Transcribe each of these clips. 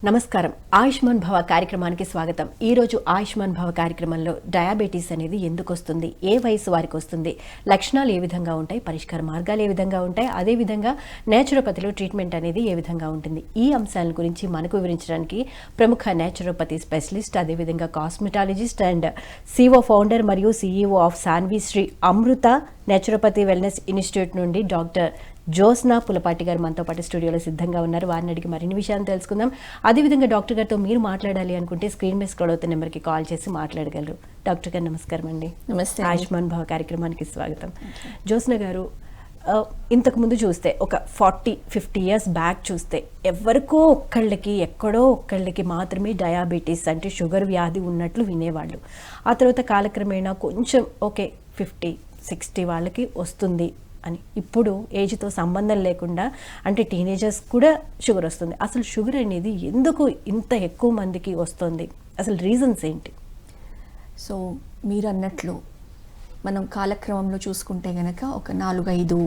నమస్కారం. ఆయుష్మాన్ భవ కార్యక్రమానికి స్వాగతం. ఈరోజు ఆయుష్మాన్ భవ కార్యక్రమంలో డయాబెటీస్ అనేది ఎందుకు వస్తుంది, ఏ వయసు వారికి వస్తుంది, లక్షణాలు ఏ విధంగా ఉంటాయి, పరిష్కార మార్గాలు ఏ విధంగా ఉంటాయి, అదేవిధంగా నేచురోపతిలో ట్రీట్మెంట్ అనేది ఏ విధంగా ఉంటుంది, ఈ అంశాల గురించి మనకు వివరించడానికి ప్రముఖ నేచురోపతి స్పెషలిస్ట్, అదేవిధంగా కాస్మెటాలజిస్ట్ అండ్ సిఓ ఫౌండర్ మరియు CEO of Saanvi Shri Amrutha naturopathy wellness institute నుండి డాక్టర్ జోస్నా పులపాటి గారు మనతో పాటు స్టూడియోలో సిద్ధంగా ఉన్నారు. వారిని అడిగి మరిన్ని విషయాలు తెలుసుకుందాం. అదేవిధంగా డాక్టర్ గారితో మీరు మాట్లాడాలి అనుకుంటే స్క్రీన్ మీద స్క్రోల్ అవుతున్న నెంబర్కి కాల్ చేసి మాట్లాడగలరు. డాక్టర్ గారు నమస్కారం అండి. నమస్తే. ఆయుష్మాన్ భవ కార్యక్రమానికి స్వాగతం. జోస్నా గారు, ఇంతకుముందు చూస్తే ఒక 40-50 ఇయర్స్ బ్యాక్ చూస్తే ఎవరికో ఒక్కళ్ళకి ఎక్కడో ఒక్కళ్ళకి మాత్రమే డయాబెటీస్ అంటే షుగర్ వ్యాధి ఉన్నట్లు వినేవాళ్ళు. ఆ తర్వాత కాలక్రమేణా కొంచెం ఓకే 50-60 వాళ్ళకి వస్తుంది అని, ఇప్పుడు ఏజ్తో సంబంధం లేకుండా అంటే టీనేజర్స్ కూడా షుగర్ వస్తుంది. అసలు షుగర్ అనేది ఎందుకు ఇంత ఎక్కువ మందికి వస్తుంది, అసలు రీజన్స్ ఏంటి? సో మీరు అన్నట్లు మనం కాలక్రమంలో చూసుకుంటే గనక ఒక 4-5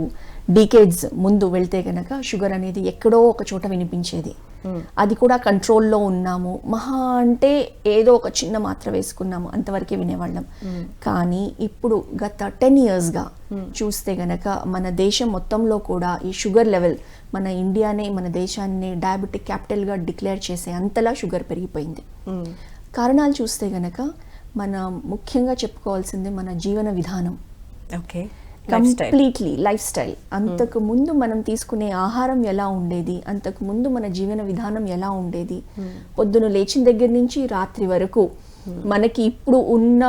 డీకేడ్స్ ముందు వెళ్తే గనక షుగర్ అనేది ఎక్కడో ఒక చోట వినిపించేది. అది కూడా కంట్రోల్లో ఉన్నాము, మహా అంటే ఏదో ఒక చిన్న మాత్ర వేసుకున్నాము అంతవరకే వినేవాళ్ళం. కానీ ఇప్పుడు గత 10 ఇయర్స్గా చూస్తే గనక మన దేశం మొత్తంలో కూడా ఈ షుగర్ లెవెల్, మన ఇండియానే మన దేశాన్ని డయాబెటిక్ క్యాపిటల్గా డిక్లేర్ చేసే అంతలా షుగర్ పెరిగిపోయింది. కారణాలు చూస్తే గనక మనం ముఖ్యంగా చెప్పుకోవాల్సింది మన జీవన విధానం. Okay, completely life style. అంతకు ముందు మనం తీసుకునే ఆహారం ఎలా ఉండేది, అంతకు ముందు మన జీవన విధానం ఎలా ఉండేది, పొద్దున లేచిన దగ్గర నుంచి రాత్రి వరకు మనకి ఇప్పుడు ఉన్న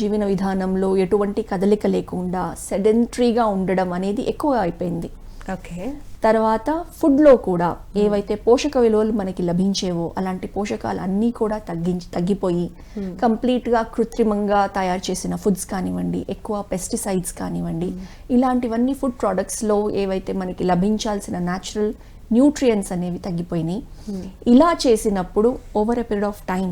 జీవన విధానంలో ఎటువంటి కదలిక లేకుండా సెడెంటరీగా ఉండడం అనేది ఎక్కువ అయిపోయింది. ఓకే. తర్వాత ఫుడ్లో కూడా ఏవైతే పోషక విలువలు మనకి లభించేవో అలాంటి పోషకాలు అన్నీ కూడా తగ్గిపోయి కంప్లీట్గా కృత్రిమంగా తయారు చేసిన ఫుడ్స్ కానివ్వండి, ఎక్కువ పెస్టిసైడ్స్ కానివ్వండి, ఇలాంటివన్నీ ఫుడ్ ప్రోడక్ట్స్లో ఏవైతే మనకి లభించాల్సిన న్యాచురల్ న్యూట్రియంట్స్ అనేవి తగ్గిపోయినాయి. ఇలా చేసినప్పుడు over a period of time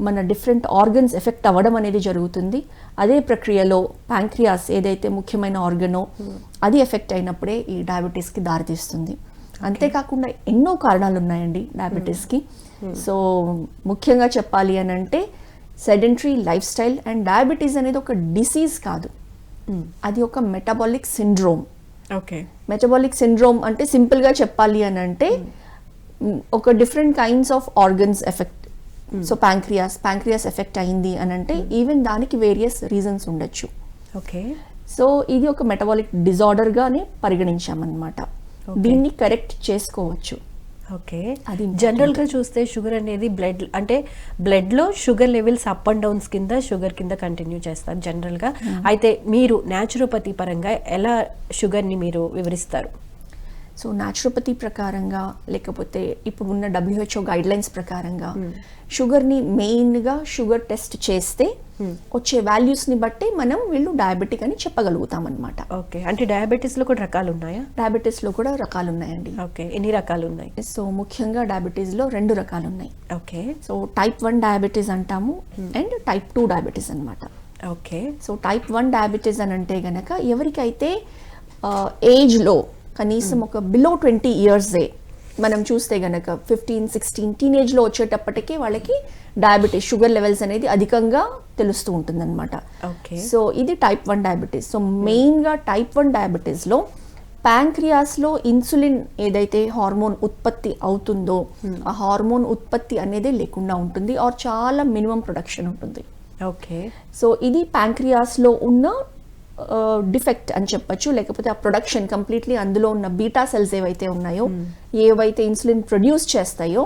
మన డిఫరెంట్ ఆర్గన్స్ ఎఫెక్ట్ అవ్వడం అనేది జరుగుతుంది. అదే ప్రక్రియలో ప్యాంక్రియాస్ ఏదైతే ముఖ్యమైన ఆర్గనో అది ఎఫెక్ట్ అయినప్పుడే ఈ డయాబెటీస్కి దారితీస్తుంది. అంతేకాకుండా ఎన్నో కారణాలు ఉన్నాయండి డయాబెటీస్కి. సో ముఖ్యంగా చెప్పాలి అని అంటే sedentary life style. And diabetes అనేది ఒక డిసీజ్ కాదు, అది ఒక metabolic syndrome. Okay. Metabolic syndrome అంటే సింపుల్గా చెప్పాలి అని అంటే ఒక different kinds of organs effect. So pancreas effect అయింది అని అంటే ఈవెన్ దానికి వేరియస్ రీజన్స్ ఉండొచ్చు. ఓకే. సో ఇది ఒక మెటబాలిక్ డిజార్డర్గానే పరిగణించామన్నమాట. దీన్ని కరెక్ట్ చేసుకోవచ్చు. ఓకే. అది జనరల్గా చూస్తే షుగర్ అనేది బ్లడ్లో sugar levels up and downs కింద షుగర్ కింద కంటిన్యూ చేస్తారు జనరల్గా. అయితే మీరు న్యాచురోపతి పరంగా ఎలా షుగర్ని మీరు వివరిస్తారు? సో న్యాచురోపతి ప్రకారంగా లేకపోతే ఇప్పుడు ఉన్న WHO గైడ్లైన్స్ ప్రకారంగా షుగర్ని మెయిన్గా షుగర్ టెస్ట్ చేస్తే వచ్చే వాల్యూస్ని బట్టి మనం వీళ్ళు డయాబెటిక్ అని చెప్పగలుగుతాం అనమాట. ఓకే. అంటే డయాబెటీస్లో కూడా రకాలు ఉన్నాయా? డయాబెటీస్లో కూడా రకాలు ఉన్నాయండి. ఓకే. ఎన్ని రకాలు ఉన్నాయి? సో ముఖ్యంగా డయాబెటీస్లో 2 రకాలు ఉన్నాయి. ఓకే. సో టైప్ 1 డయాబెటీస్ అంటాము అండ్ టైప్ 2 డయాబెటీస్ అనమాట. ఓకే. సో టైప్ 1 డయాబెటీస్ అని అంటే గనక ఎవరికైతే ఏజ్లో కనీసం ఒక బిలో 20 ఇయర్సే మనం చూస్తే గనక 15-16 టీనేజ్లో వచ్చేటప్పటికి వాళ్ళకి డయాబెటీస్ షుగర్ లెవెల్స్ అనేది అధికంగా తెలుస్తూ ఉంటుందన్నమాట. ఓకే. సో ఇది టైప్ 1 డయాబెటీస్. సో మెయిన్గా టైప్ 1 డయాబెటీస్లో ప్యాంక్రియాస్లో ఇన్సులిన్ ఏదైతే హార్మోన్ ఉత్పత్తి అవుతుందో ఆ హార్మోన్ ఉత్పత్తి అనేది లేకుండా ఉంటుంది, ఆర్ చాలా మినిమం ప్రొడక్షన్ ఉంటుంది. ఓకే. సో ఇది ప్యాంక్రియాస్లో ఉన్న డిఫెక్ట్ అని చెప్పచ్చు, లేకపోతే ఆ ప్రొడక్షన్ కంప్లీట్లీ అందులో ఉన్న బీటా సెల్స్ ఏవైతే ఉన్నాయో, ఏవైతే ఇన్సులిన్ ప్రొడ్యూస్ చేస్తాయో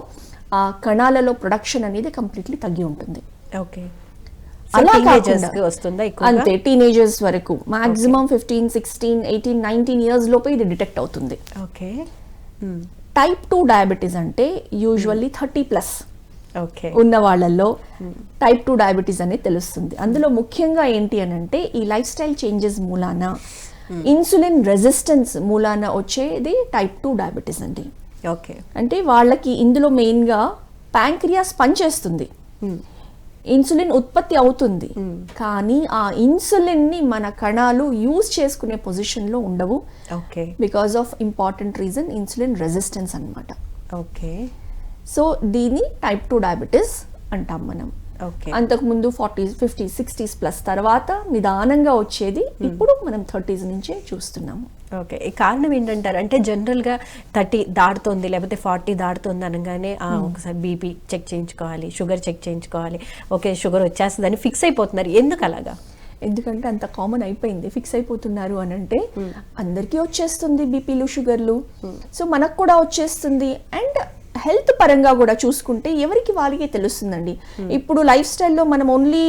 ఆ కణాలలో ప్రొడక్షన్ అనేది కంప్లీట్లీ తగ్గి ఉంటుంది. ఓకే. అలా అంతే టీనేజర్స్ వరకు మాక్సిమం 15, 16, 18, 19 ఇయర్స్ లోపే ఇది డిటెక్ట్ అవుతుంది. ఓకే. టైప్ 2 డయాబెటీస్ అంటే యూజువల్లీ 30+ ఓకే ఉన్న వాళ్ళల్లో టైప్ 2 డయాబెటీస్ అనేది తెలుస్తుంది. అందులో ముఖ్యంగా ఏంటి అని అంటే ఈ లైఫ్ స్టైల్ చేంజెస్ మూలాన ఇన్సులిన్ రెసిస్టెన్స్ మూలాన వచ్చేది టైప్ 2 డయాబెటీస్ అండి. ఓకే. అంటే వాళ్ళకి ఇందులో మెయిన్గా ప్యాంక్రియాస్ పనిచేస్తుంది, ఇన్సులిన్ ఉత్పత్తి అవుతుంది, కానీ ఆ ఇన్సులిన్ని మన కణాలు యూజ్ చేసుకునే పొజిషన్లో ఉండవు. Okay. Because of important reason insulin resistance అన్నమాట. ఓకే. సో దీన్ని టైప్ 2 డయాబెటీస్ అంటాం మనం. ఓకే. అంతకుముందు 40s 50s 60s ప్లస్ తర్వాత నిదానంగా వచ్చేది ఇప్పుడు మనం 30s నుంచే చూస్తున్నాము. ఓకే. ఈ కారణం ఏంటంటారు? అంటే జనరల్గా 30 దాటుతుంది లేకపోతే 40 దాటుతుంది అనగానే ఒకసారి బీపీ చెక్ చేయించుకోవాలి, షుగర్ చెక్ చేయించుకోవాలి, ఓకే షుగర్ వచ్చేస్తుందని ఫిక్స్ అయిపోతున్నారు. ఎందుకు అలాగా? ఎందుకంటే అంత కామన్ అయిపోయింది, ఫిక్స్ అయిపోతున్నారు అని అంటే అందరికీ వచ్చేస్తుంది బీపీలు షుగర్లు, సో మనకు కూడా వచ్చేస్తుంది. అండ్ హెల్త్ పరంగా కూడా చూసుకుంటే ఎవరికి వాళ్ళకే తెలుస్తుందండి. ఇప్పుడు లైఫ్ స్టైల్లో మనం ఓన్లీ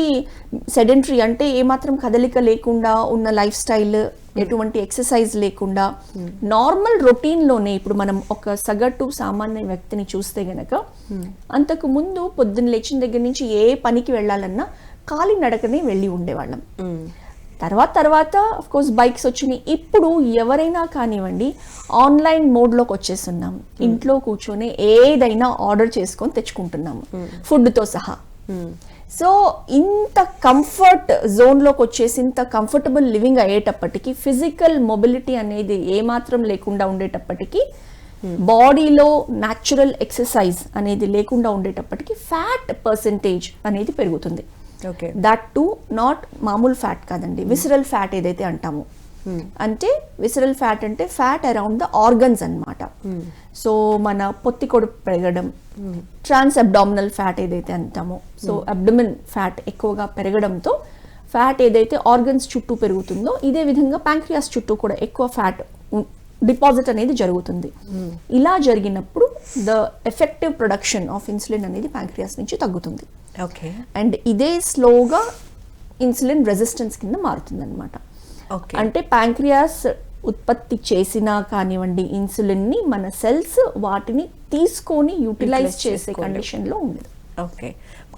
సెడెంటరీ అంటే ఏమాత్రం కదలిక లేకుండా ఉన్న లైఫ్ స్టైల్, ఎటువంటి ఎక్సర్సైజ్ లేకుండా నార్మల్ రొటీన్లోనే ఇప్పుడు మనం ఒక సగటు సామాన్య వ్యక్తిని చూస్తే గనక అంతకు ముందు పొద్దున్న లేచిన దగ్గర నుంచి ఏ పనికి వెళ్ళాలన్నా కాలి నడకనే వెళ్ళి ఉండేవాళ్ళం. తర్వాత ఆఫ్ కోర్స్ బైక్స్ వచ్చినాయి. ఇప్పుడు ఎవరైనా కానివ్వండి ఆన్లైన్ మోడ్లోకి వచ్చేస్తున్నాం. ఇంట్లో కూర్చొని ఏదైనా ఆర్డర్ చేసుకొని తెచ్చుకుంటున్నాము ఫుడ్తో సహా. సో ఇంత కంఫర్ట్ జోన్లోకి వచ్చేసి ఇంత కంఫర్టబుల్ లివింగ్ అయ్యేటప్పటికి ఫిజికల్ మొబిలిటీ అనేది ఏమాత్రం లేకుండా ఉండేటప్పటికి బాడీలో న్యాచురల్ ఎక్సర్సైజ్ అనేది లేకుండా ఉండేటప్పటికి ఫ్యాట్ పర్సెంటేజ్ అనేది పెరుగుతుంది. దట్ టు నాట్ మామూలు ఫ్యాట్ కాదండి, విసరల్ ఫ్యాట్ ఏదైతే అంటాము. అంటే విసరల్ ఫ్యాట్ అంటే ఫ్యాట్ అరౌండ్ ద ఆర్గన్స్ అన్నమాట. సో మన పొత్తి కొడుకు పెరగడం, ట్రాన్స్ అబ్డామినల్ ఫ్యాట్ ఏదైతే అంటామో, సో అబ్డమిన్ ఫ్యాట్ ఎక్కువగా పెరగడంతో ఫ్యాట్ ఏదైతే ఆర్గన్స్ చుట్టూ పెరుగుతుందో ఇదే విధంగా ప్యాంక్రియాస్ చుట్టూ కూడా ఎక్కువ ఫ్యాట్ డిపాజిట్ అనేది జరుగుతుంది. ఇలా జరిగినప్పుడు the effective production of insulin అనేది ప్యాంక్రియాస్ నుంచి తగ్గుతుంది. అండ్ ఇదే స్లోగా ఇన్సులిన్ రెసిస్టెన్స్ కింద మారుతుంది అనమాట. అంటే ప్యాంక్రియాస్ ఉత్పత్తి చేసినా కానివ్వండి ఇన్సులిన్ ని మన సెల్స్ వాటిని తీసుకొని యూటిలైజ్ చేసే కండిషన్ లో ఉండదు. ఓకే.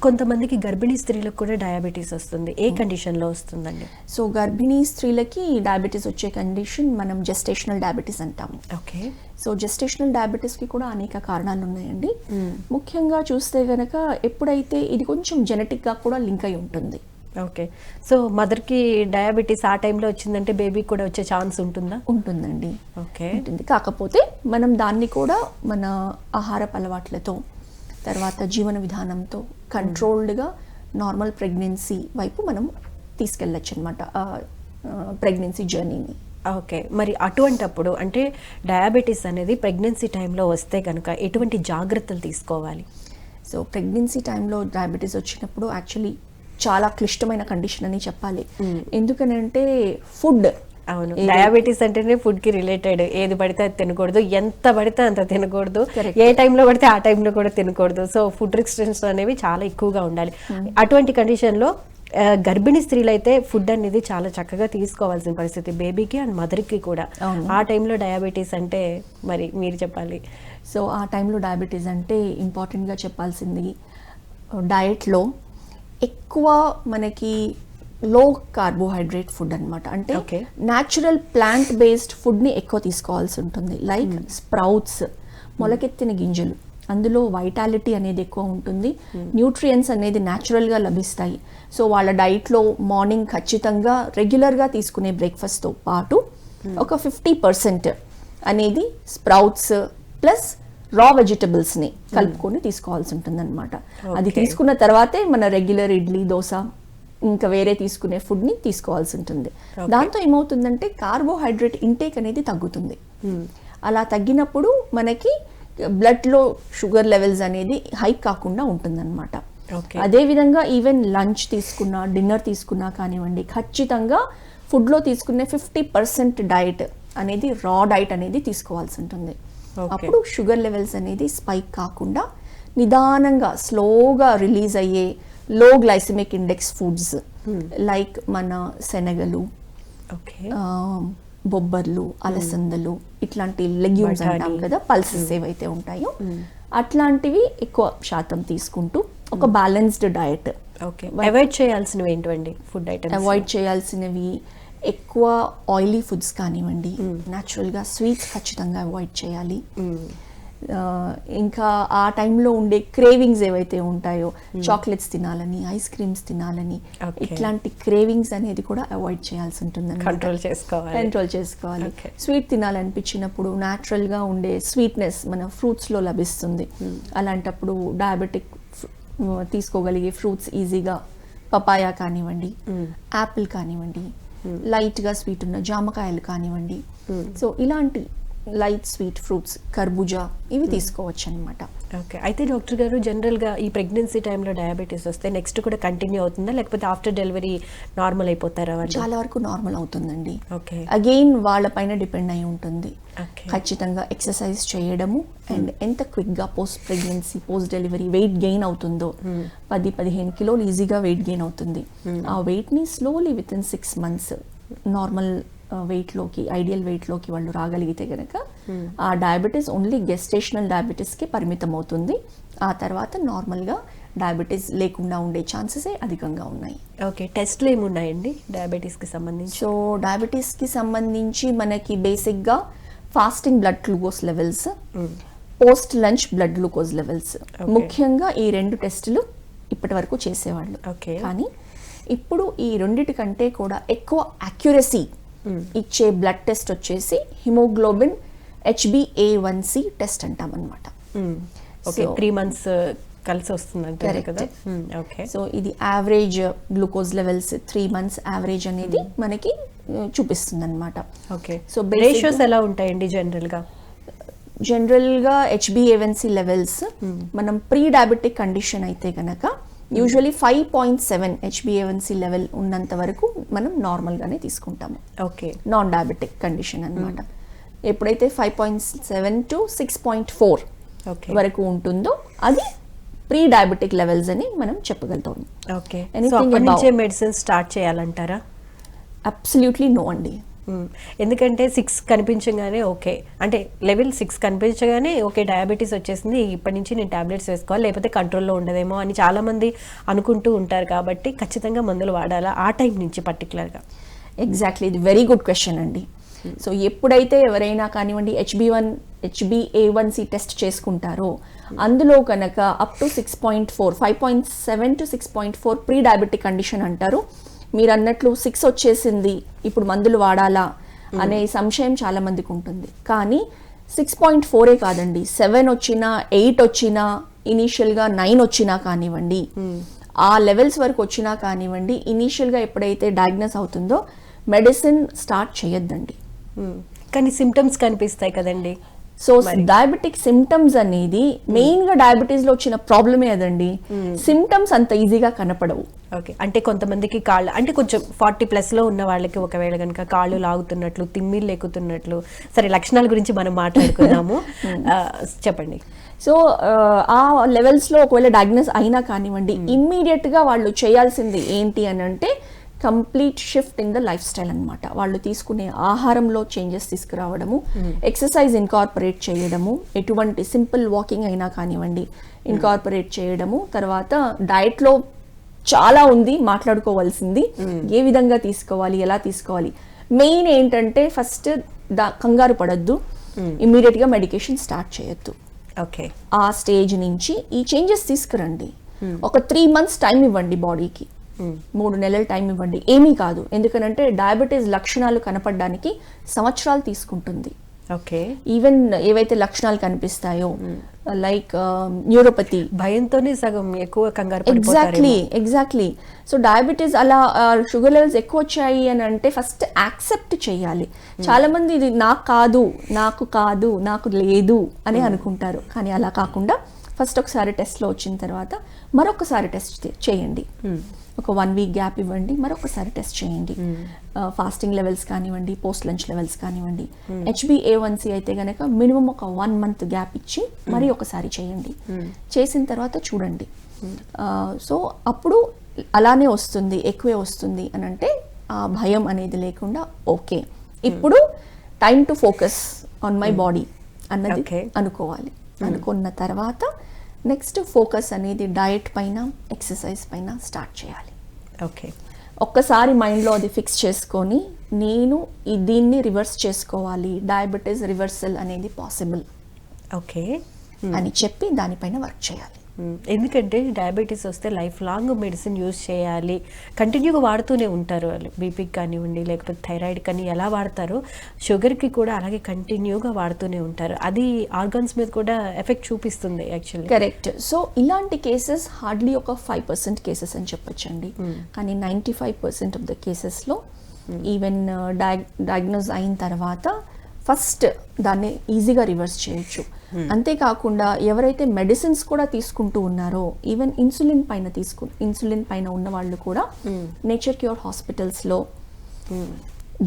కొంతమందికి గర్భిణీ స్త్రీలకు కూడా డయాబెటీస్ వస్తుంది. ఏ కండిషన్ లో వస్తుందండి? సో గర్భిణీ స్త్రీలకి డయాబెటీస్ వచ్చే కండిషన్ మనం జెస్టేషనల్ డయాబెటీస్ అంటాము. ఓకే. సో జెస్టేషనల్ డయాబెటీస్ కి కూడా అనేక కారణాలు ఉన్నాయండి. ముఖ్యంగా చూస్తే గనక ఎప్పుడైతే ఇది కొంచెం జెనెటిక్ గా కూడా లింక్ అయి ఉంటుంది. ఓకే. సో మదర్కి డయాబెటీస్ ఆ టైంలో వచ్చిందంటే బేబీకి కూడా వచ్చే ఛాన్స్ ఉంటుందా? ఉంటుందండి. ఓకే. ఉంటుంది. కాకపోతే మనం దాన్ని కూడా మన ఆహారపు అలవాట్లతో తర్వాత జీవన విధానంతో కంట్రోల్డ్గా నార్మల్ ప్రెగ్నెన్సీ వైపు మనం తీసుకెళ్ళచ్చు అనమాట ప్రెగ్నెన్సీ జర్నీని. ఓకే. మరి అటువంటప్పుడు అంటే డయాబెటీస్ అనేది ప్రెగ్నెన్సీ టైంలో వస్తే కనుక ఎటువంటి జాగ్రత్తలు తీసుకోవాలి? సో ప్రెగ్నెన్సీ టైంలో డయాబెటీస్ వచ్చినప్పుడు యాక్చువల్లీ చాలా క్లిష్టమైన కండిషన్ అని చెప్పాలి. ఎందుకనంటే ఫుడ్, అవును, డయాబెటీస్ అంటేనే ఫుడ్ కి రిలేటెడ్. ఏది పడితే అది తినకూడదు, ఎంత పడితే అంత తినకూడదు, ఏ టైంలో పడితే ఆ టైంలో కూడా తినకూడదు. సో ఫుడ్ రిస్ట్రిక్షన్స్ అనేవి చాలా ఎక్కువగా ఉండాలి. అటువంటి కండిషన్లో గర్భిణీ స్త్రీలు అయితే ఫుడ్ అనేది చాలా చక్కగా తీసుకోవాల్సిన పరిస్థితి, బేబీకి అండ్ మదర్కి కూడా. ఆ టైంలో డయాబెటీస్ అంటే మరి మీరు చెప్పాలి. సో ఆ టైంలో డయాబెటీస్ అంటే ఇంపార్టెంట్గా చెప్పాల్సింది డయట్లో ఎక్కువ మనకి లో కార్బోహైడ్రేట్ ఫుడ్ అనమాట. అంటే న్యాచురల్ ప్లాంట్ బేస్డ్ ఫుడ్ని ఎక్కువ తీసుకోవాల్సి ఉంటుంది. లైక్ స్ప్రౌట్స్, మొలకెత్తిన గింజలు, అందులో వైటాలిటీ అనేది ఎక్కువ ఉంటుంది, న్యూట్రియంట్స్ అనేది న్యాచురల్గా లభిస్తాయి. సో వాళ్ళ డైట్లో మార్నింగ్ ఖచ్చితంగా రెగ్యులర్గా తీసుకునే బ్రేక్ఫాస్ట్తో పాటు ఒక 50% అనేది స్ప్రౌట్స్ ప్లస్ రా వెజిటబుల్స్ని కలుపుకొని తీసుకోవాల్సి ఉంటుంది అనమాట. అది తీసుకున్న తర్వాతే మన రెగ్యులర్ ఇడ్లీ దోశ ఇంకా వేరే తీసుకునే ఫుడ్ని తీసుకోవాల్సి ఉంటుంది. దాంతో ఏమవుతుందంటే కార్బోహైడ్రేట్ ఇంటేక్ అనేది తగ్గుతుంది. అలా తగ్గినప్పుడు మనకి బ్లడ్లో షుగర్ లెవెల్స్ అనేది హైక్ కాకుండా ఉంటుందన్నమాట. అదేవిధంగా ఈవెన్ లంచ్ తీసుకున్నా డిన్నర్ తీసుకున్నా కానివ్వండి ఖచ్చితంగా ఫుడ్లో తీసుకునే 50% డైట్ అనేది రా డైట్ అనేది తీసుకోవాల్సి ఉంటుంది. అప్పుడు షుగర్ లెవెల్స్ అనేది స్పైక్ కాకుండా నిదానంగా స్లోగా రిలీజ్ అయ్యే లో గ్లైసెమిక్ ఇండెక్స్ ఫుడ్స్ లైక్ మన శనగలు, బొబ్బర్లు, అలసందలు, ఇట్లాంటి లెగ్యూమ్స్ అంటాం కదా, పల్సెస్ ఏవైతే ఉంటాయో అట్లాంటివి ఎక్కువ శాతం తీసుకుంటూ ఒక బ్యాలెన్స్డ్ డయట్. అవాయిడ్ చేయాల్సినవి ఏంటండి ఫుడ్ ఐటమ్స్? అవాయిడ్ చేయాల్సినవి ఎక్కువ ఆయిలీ ఫుడ్స్ కానివ్వండి, న్యాచురల్గా స్వీట్స్ ఖచ్చితంగా అవాయిడ్ చేయాలి. ఇంకా ఆ టైంలో ఉండే క్రేవింగ్స్ ఏవైతే ఉంటాయో, చాక్లెట్స్ తినాలని, ఐస్ క్రీమ్స్ తినాలని, ఇట్లాంటి క్రేవింగ్స్ అనేది కూడా అవాయిడ్ చేయాల్సి ఉంటుంది, కంట్రోల్ చేసుకోవాలి. స్వీట్ తినాలనిపించినప్పుడు న్యాచురల్గా ఉండే స్వీట్నెస్ మన ఫ్రూట్స్లో లభిస్తుంది. అలాంటప్పుడు డయాబెటిక్ తీసుకోగలిగే ఫ్రూట్స్ ఈజీగా పపాయా కానివ్వండి, యాపిల్ కానివ్వండి, లైట్గా స్వీట్ ఉన్న జామకాయలు కానివ్వండి, సో ఇలాంటి లైట్ స్వీట్ ఫ్రూట్స్, కర్బూజా, ఇవి తీసుకోవచ్చు అనమాట. ఓకే. అయితే డాక్టర్ గారు, జనరల్గా ఈ ప్రెగ్నెన్సీ టైంలో డయాబెటీస్ వస్తే నెక్స్ట్ కూడా కంటిన్యూ అవుతుందా, లేకపోతే ఆఫ్టర్ డెలివరీ నార్మల్ అయిపోతారా? చాలా వరకు నార్మల్ అవుతుందండి. ఓకే. అగైన్ వాళ్ళపైన డిపెండ్ అయి ఉంటుంది. ఖచ్చితంగా ఎక్సర్సైజ్ చేయడము అండ్ ఎంత క్విక్గా post pregnancy, post delivery weight gain అవుతుందో, 10-15 కిలోలు ఈజీగా వెయిట్ గెయిన్ అవుతుంది. ఆ వెయిట్ని slowly within 6 months normal వెయిట్లోకి, ఐడియల్ వెయిట్లోకి వాళ్ళు రాగలిగితే కనుక ఆ డయాబెటీస్ ఓన్లీ గెస్టేషనల్ డయాబెటీస్కి పరిమితం అవుతుంది. ఆ తర్వాత నార్మల్గా డయాబెటీస్ లేకుండా ఉండే ఛాన్సెసే అధికంగా ఉన్నాయి. ఓకే. టెస్ట్లు ఏమున్నాయండి డయాబెటీస్కి సంబంధించి? సో డయాబెటీస్కి సంబంధించి మనకి బేసిక్గా fasting blood glucose levels, post lunch blood glucose levels, ముఖ్యంగా ఈ 2 టెస్టులు ఇప్పటి వరకు చేసేవాళ్ళు. కానీ ఇప్పుడు ఈ రెండిటి కంటే కూడా ఎక్కువ అక్యురసీ ఇచ్చే బ్లడ్ టెస్ట్ వచ్చేసి హిమోగ్లోబిన్ HbA1c టెస్ట్ అంటాం అనమాట. 3 months కలిసి వస్తుంది కదా. ఓకే. సో ఇది average glucose levels 3 months average అనేది మనకి చూపిస్తుంది అనమాట. ఓకే. సో రేషియోస్ ఎలా ఉంటాయండి జనరల్గా HbA1c లెవెల్స్ మనం ప్రీ డయాబెటిక్ కండిషన్ అయితే కనుక యూజువలీ 5.7 HbA1c లెవెల్ ఉన్నంత వరకు మనం నార్మల్గానే తీసుకుంటాము. ఓకే. నాన్ డయాబెటిక్ కండిషన్ అనమాట. ఎప్పుడైతే 5.7 to 6.4 వరకు ఉంటుందో అది ప్రీ డయాబెటిక్ లెవెల్స్ అని మనం చెప్పగలుగుతాం. ఓకే. మెడిసిన్ స్టార్ట్ చేయాలంటారా? అబ్సల్యూట్లీ నో అండి. ఎందుకంటే 6 కనిపించగానే ఓకే, అంటే లెవెల్ 6 కనిపించగానే ఓకే డయాబెటీస్ వచ్చేసింది, ఇప్పటి నుంచి నేను టాబ్లెట్స్ వేసుకోవాలి, లేకపోతే కంట్రోల్లో ఉండదేమో అని చాలామంది అనుకుంటూ ఉంటారు. కాబట్టి ఖచ్చితంగా మందులు వాడాలా ఆ టైం నుంచి పర్టికులర్గా? ఎగ్జాక్ట్లీ, ఇది వెరీ గుడ్ క్వశ్చన్ అండి. సో ఎప్పుడైతే ఎవరైనా కానివ్వండి HbA1c టెస్ట్ చేసుకుంటారో అందులో కనుక up to 6.4, 5.7 to 6.4 pre diabetic condition అంటారు. మీరు అన్నట్లు 6 వచ్చేసింది, ఇప్పుడు మందులు వాడాలా అనే సంశయం చాలా మందికి ఉంటుంది. కానీ 6.4 కాదండి, 7 వచ్చినా, 8 వచ్చినా, ఇనీషియల్గా 9 వచ్చినా కానివ్వండి, ఆ లెవెల్స్ వరకు వచ్చినా కానివ్వండి, ఇనీషియల్గా ఎప్పుడైతే డయాగ్నోస్ అవుతుందో మెడిసిన్ స్టార్ట్ చేయొద్దండి. కానీ సిమ్టమ్స్ కనిపిస్తాయి కదండి. సో డయాబెటిక్ సిమ్టమ్స్ అనేది మెయిన్గా డయాబెటీస్లో వచ్చిన ప్రాబ్లమే అదండి. సిమ్టమ్స్ అంత ఈజీగా కనపడవు. ఓకే. అంటే కొంతమందికి కాళ్ళు, అంటే కొంచెం 40+ ఉన్న వాళ్ళకి ఒకవేళ కనుక కాళ్ళు లాగుతున్నట్లు, తిమ్మిళ్ళు ఎక్కుతున్నట్లు, సరే లక్షణాల గురించి మనం మాట్లాడుకుందాము. చెప్పండి. సో ఆ లెవెల్స్లో ఒకవేళ డయాగ్నోస్ అయినా కానివ్వండి, ఇమ్మీడియట్గా వాళ్ళు చేయాల్సింది ఏంటి అని అంటే complete shift in the life style అనమాట. వాళ్ళు తీసుకునే ఆహారంలో చేంజెస్ తీసుకురావడము, ఎక్సర్సైజ్ ఇన్కార్పొరేట్ చేయడము, ఎటువంటి సింపుల్ వాకింగ్ అయినా కానివ్వండి ఇన్కార్పొరేట్ చేయడము. తర్వాత డయట్లో చాలా ఉంది మాట్లాడుకోవాల్సింది, ఏ విధంగా తీసుకోవాలి, ఎలా తీసుకోవాలి. మెయిన్ ఏంటంటే ఫస్ట్ కంగారు పడద్దు, ఇమ్మీడియట్గా మెడికేషన్ స్టార్ట్ చేయొద్దు. ఓకే. ఆ స్టేజ్ నుంచి ఈ చేంజెస్ తీసుకురండి. ఒక 3 months టైం ఇవ్వండి బాడీకి, 3 నెలల టైం ఇవ్వండి. ఏమీ కాదు, ఎందుకనంటే డయాబెటీస్ లక్షణాలు కనపడడానికి సంవత్సరాలు తీసుకుంటుంది. ఓకే. ఈవెన్ ఏవైతే లక్షణాలు కనిపిస్తాయో లైక్ న్యూరోపతి, భయంతోనే సగం ఎక్కువ కంగారు. ఎగ్జాక్ట్లీ. సో డయాబెటీస్ అలా షుగర్ లెవెల్స్ ఎక్కువ వచ్చాయి అని అంటే ఫస్ట్ యాక్సెప్ట్ చేయాలి. చాలా మంది ఇది నాకు కాదు నాకు లేదు అని అనుకుంటారు. కానీ అలా కాకుండా ఫస్ట్ ఒకసారి టెస్ట్లో వచ్చిన తర్వాత మరొకసారి టెస్ట్ చేయండి. ఒక 1 week గ్యాప్ ఇవ్వండి, మరొకసారి టెస్ట్ చేయండి. ఫాస్టింగ్ లెవెల్స్ కానివ్వండి, పోస్ట్ లంచ్ లెవెల్స్ కానివ్వండి. HbA1c అయితే కనుక మినిమం ఒక 1 month గ్యాప్ ఇచ్చి మరి ఒకసారి చేయండి. చేసిన తర్వాత చూడండి. సో అప్పుడు అలానే వస్తుంది, ఎక్కువే వస్తుంది అని అంటే ఆ భయం అనేది లేకుండా ఓకే ఇప్పుడు time to focus on my body అన్నది అనుకోవాలి. అనుకున్న తర్వాత నెక్స్ట్ ఫోకస్ అనేది డయట్ పైన, ఎక్సర్సైజ్ పైన స్టార్ట్ చేయాలి. ఓకే. ఒక్కసారి మైండ్లో అది ఫిక్స్ చేసుకొని నేను దీన్ని రివర్స్ చేసుకోవాలి, డయాబెటీస్ రివర్సల్ అనేది పాసిబుల్. ఓకే. అని చెప్పి దానిపైన వర్క్ చేయాలి. ఎందుకంటే డయాబెటీస్ వస్తే లైఫ్ లాంగ్ మెడిసిన్ యూజ్ చేయాలి, కంటిన్యూగా వాడుతూనే ఉంటారు వాళ్ళు. బీపీకి కానివ్వండి, లేకపోతే థైరాయిడ్ కానీ ఎలా వాడతారో షుగర్కి కూడా అలాగే కంటిన్యూగా వాడుతూనే ఉంటారు. అది ఆర్గన్స్ మీద కూడా ఎఫెక్ట్ చూపిస్తుంది యాక్చువల్లీ. కరెక్ట్. సో ఇలాంటి కేసెస్ హార్డ్లీ ఒక 5% కేసెస్ అని చెప్పొచ్చండి. కానీ 95% ఆఫ్ ద కేసెస్లో ఈవెన్ డయాగ్నోజ్ అయిన తర్వాత ఫస్ట్ దాన్ని ఈజీగా రివర్స్ చేయొచ్చు. అంతేకాకుండా ఎవరైతే మెడిసిన్స్ కూడా తీసుకుంటూ ఉన్నారో, ఈవెన్ ఇన్సులిన్ పైన ఉన్న వాళ్ళు కూడా నేచర్ క్యూర్ హాస్పిటల్స్లో